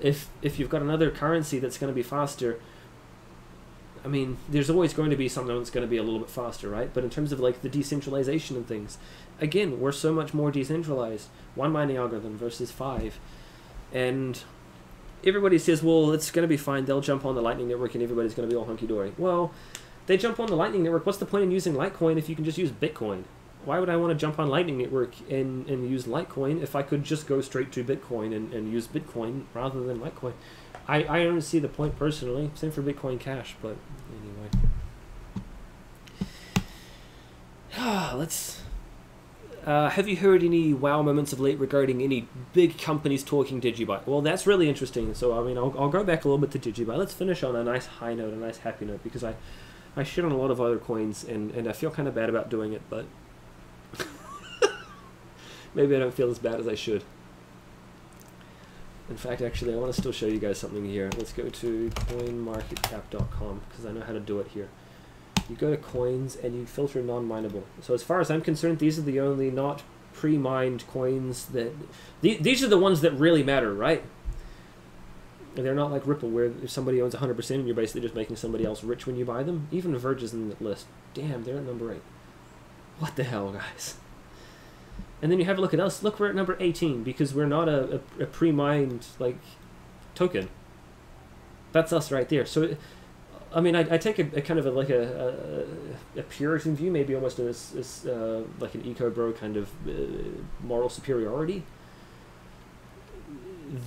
If you've got another currency that's going to be faster, I mean, there's always going to be something that's going to be a little bit faster, right? But in terms of like the decentralization and things, again, we're so much more decentralized. 1 mining algorithm versus 5. And everybody says, well, it's going to be fine. They'll jump on the Lightning Network and everybody's going to be all hunky-dory. Well, they jump on the Lightning Network. What's the point in using Litecoin if you can just use Bitcoin? Why would I want to jump on Lightning Network and use Litecoin if I could just go straight to Bitcoin and use Bitcoin rather than Litecoin? I don't see the point personally. Same for Bitcoin Cash, but anyway. Let's. Have you heard any wow moments of late regarding any big companies talking DigiByte? Well, that's really interesting. So, I mean, I'll go back a little bit to DigiByte. Let's finish on a nice high note, a nice happy note, because I shit on a lot of other coins, and I feel kind of bad about doing it, but maybe I don't feel as bad as I should. In fact, actually, I want to still show you guys something here. Let's go to coinmarketcap.com, because I know how to do it here. You go to coins and you filter non-mineable. So as far as I'm concerned, these are the only not pre-mined coins that... These are the ones that really matter, right? They're not like Ripple, where if somebody owns 100% and you're basically just making somebody else rich when you buy them. Even Verge is in the list. Damn, they're at number 8. What the hell, guys? And then you have a look at us. Look, we're at number 18 because we're not a pre-mined, like, token. That's us right there. So... I mean, I take a kind of a Puritan view, maybe almost as like an eco-bro kind of moral superiority.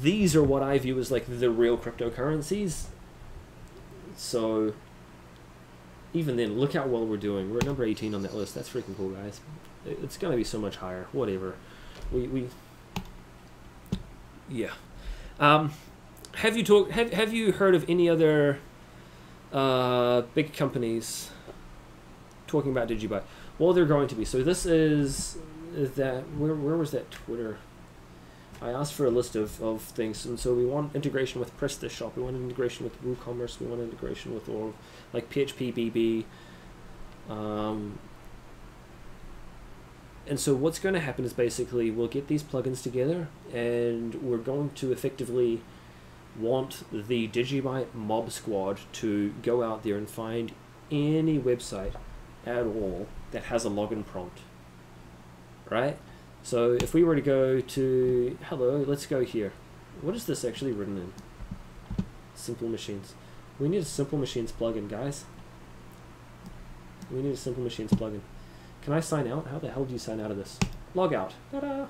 These are what I view as like the real cryptocurrencies. So even then, look how well we're doing. We're at number 18 on that list. That's freaking cool, guys. It's gonna be so much higher. Whatever. Yeah. Have you heard of any other big companies talking about DigiByte? Well, they're going to be. So this is that. Where was that Twitter? I asked for a list of things, and so we want integration with PrestaShop. We want integration with WooCommerce. We want integration with all like PHP BB. And so what's going to happen is basically we'll get these plugins together, and we're going to effectively want the DigiByte mob squad to go out there and find any website at all that has a login prompt, right? So if we were to go to, hello, let's go here. What is this actually written in? Simple Machines. We need a Simple Machines plugin, guys. We need a Simple Machines plugin. Can I sign out? How the hell do you sign out of this? Log out. Ta-da!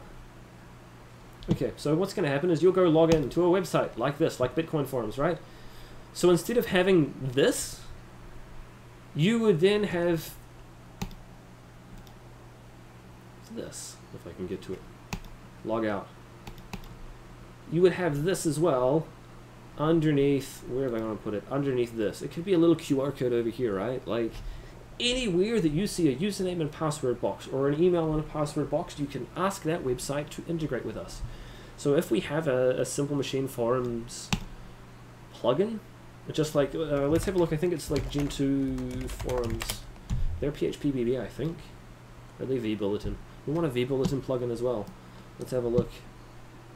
Okay, so what's going to happen is you'll go log in to a website like this, like Bitcoin forums, right? So instead of having this, you would then have this, if I can get to it. Log out. You would have this as well underneath, where am I going to put it? Underneath this. It could be a little QR code over here, right? Like, anywhere that you see a username and password box or an email and a password box, you can ask that website to integrate with us. So if we have a Simple Machine Forums plugin, just like, let's have a look, I think it's like Gen2 Forums. They're PHP BB, I think. Or are they vBulletin? We want a vBulletin plugin as well. Let's have a look.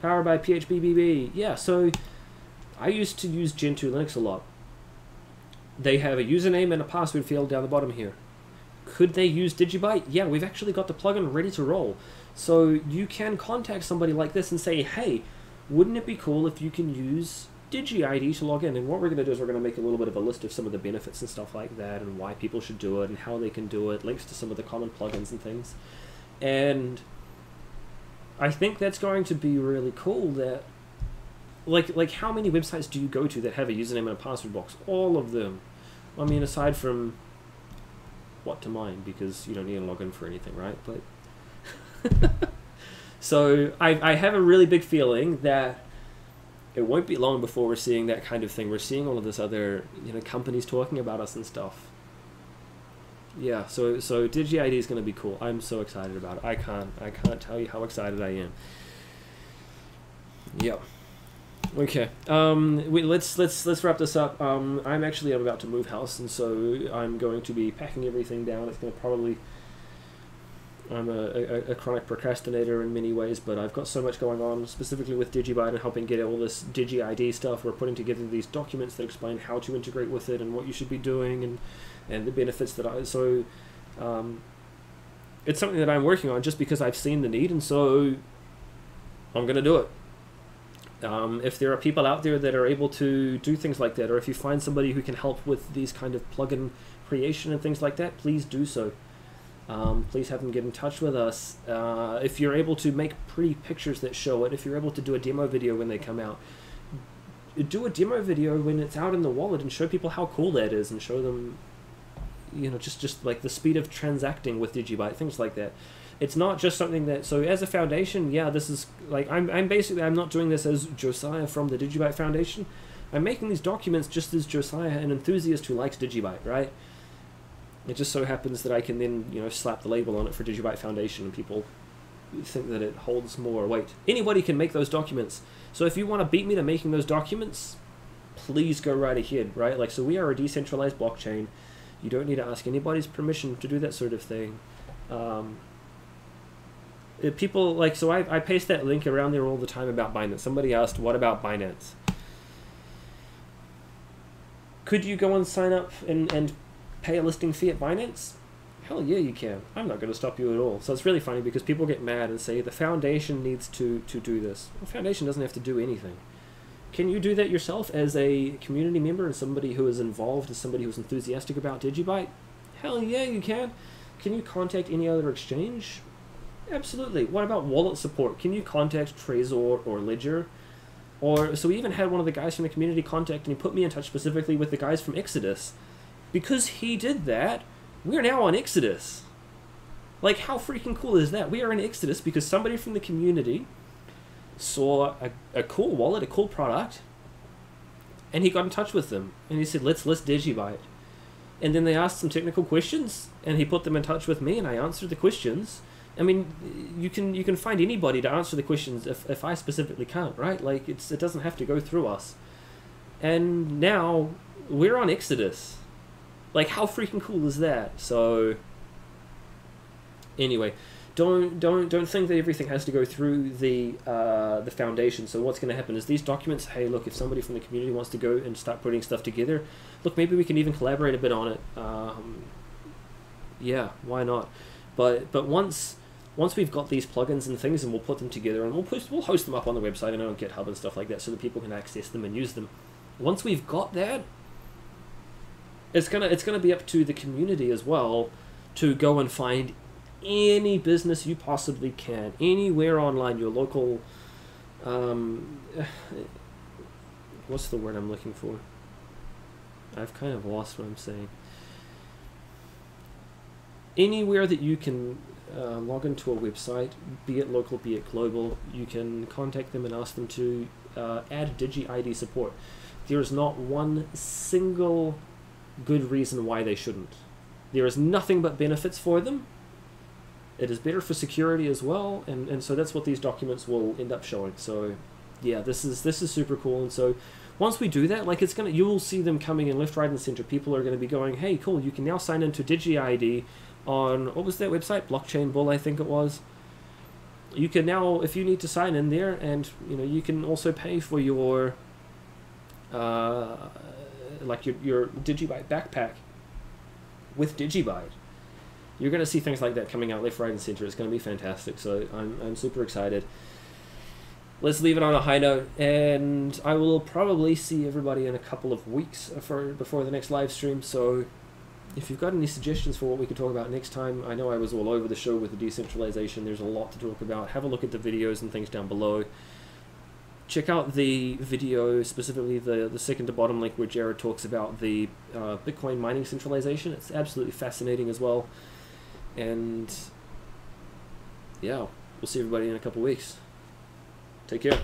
Powered by PHP BB. Yeah, so I used to use Gen2 Linux a lot. They have a username and a password field down the bottom here. Could they use DigiByte? Yeah, we've actually got the plugin ready to roll. So you can contact somebody like this and say, hey, wouldn't it be cool if you can use Digi-ID to log in? And what we're going to do is we're going to make a little bit of a list of some of the benefits and stuff like that, and why people should do it, and how they can do it, links to some of the common plugins and things. And I think that's going to be really cool. That like how many websites do you go to that have a username and a password box? All of them. I mean, aside from what to mine, because you don't need to log in for anything, right? But so I have a really big feeling that it won't be long before we're seeing that kind of thing. We're seeing all of this other, companies talking about us and stuff. Yeah, so Digi-ID is going to be cool. I'm so excited about it. I can't tell you how excited I am. Yep. Okay. Let's wrap this up. I'm about to move house, and so I'm going to be packing everything down. It's going to probably. I'm a chronic procrastinator in many ways, but I've got so much going on, specifically with DigiByte and helping get all this Digi-ID stuff. We're putting together these documents that explain how to integrate with it and what you should be doing and the benefits that it's something that I'm working on just because I've seen the need, and so I'm going to do it. If there are people out there that are able to do things like that, or if you find somebody who can help with these kind of plugin creation and things like that, please do so. Please have them get in touch with us. If you're able to make pretty pictures that show it, if you're able to do a demo video when they come out, do a demo video when it's out in the wallet and show people how cool that is, and show them, you know, just like the speed of transacting with DigiByte, things like that. It's not just something that, so as a foundation, yeah, this is like, I'm not doing this as Josiah from the DigiByte Foundation. I'm making these documents just as Josiah, an enthusiast who likes DigiByte, right? It just so happens that I can then, you know, slap the label on it for DigiByte Foundation, and people think that it holds more weight. Anybody can make those documents. So if you want to beat me to making those documents, please go right ahead, right? Like, so we are a decentralized blockchain. You don't need to ask anybody's permission to do that sort of thing. People, like, so I paste that link around there all the time about Binance. Somebody asked, what about Binance? Could you go and sign up and pay a listing fee at Binance? Hell yeah, you can. I'm not going to stop you at all. So it's really funny because people get mad and say the foundation needs to do this. The foundation doesn't have to do anything. Can you do that yourself as a community member and somebody who is involved, as somebody who's enthusiastic about DigiByte? Hell yeah, you can. Can you contact any other exchange? Absolutely. What about wallet support? Can you contact Trezor or Ledger? Or, so we even had one of the guys from the community contact, and he put me in touch specifically with the guys from Exodus. Because he did that, we're now on Exodus. Like, how freaking cool is that? We are in Exodus because somebody from the community saw a cool wallet, a cool product, and he got in touch with them. And he said, let's list DigiByte. And then they asked some technical questions, and he put them in touch with me, and I answered the questions. I mean, you can find anybody to answer the questions if I specifically can't, right? Like, it doesn't have to go through us. And now we're on Exodus. Like, how freaking cool is that? So anyway, don't think that everything has to go through the foundation. So what's going to happen is these documents, hey, look, if somebody from the community wants to go and start putting stuff together, look, maybe we can even collaborate a bit on it. Yeah, why not? But once we've got these plugins and things, and we'll put them together, and we'll host them up on the website and on GitHub and stuff like that, so that people can access them and use them. Once we've got that, it's gonna be up to the community as well to go and find any business you possibly can, anywhere online, your local, what's the word I'm looking for? I've kind of lost what I'm saying. Anywhere that you can log into a website, be it local, be it global, you can contact them and ask them to add Digi-ID support. There is not one single good reason why they shouldn't. There is nothing but benefits for them. It is better for security as well, and so that's what these documents will end up showing. So yeah, this is super cool. And so once we do that, like, you will see them coming in left, right, and center. People are going to be going, hey, cool, you can now sign into Digi-ID on, what was that website? Blockchain Bull, I think it was. You can now, if you need to sign in there, and you can also pay for your like your DigiByte backpack with DigiByte. You're going to see things like that coming out left, right, and center. It's going to be fantastic. So I'm super excited. Let's leave it on a high note, and I will probably see everybody in a couple of weeks before the next live stream. So if you've got any suggestions for what we could talk about next time, I know I was all over the show with the decentralization. There's a lot to talk about. Have a look at the videos and things down below. Check out the video, specifically the second to bottom link, where Jared talks about the Bitcoin mining centralization. It's absolutely fascinating as well. And yeah, we'll see everybody in a couple weeks. Take care.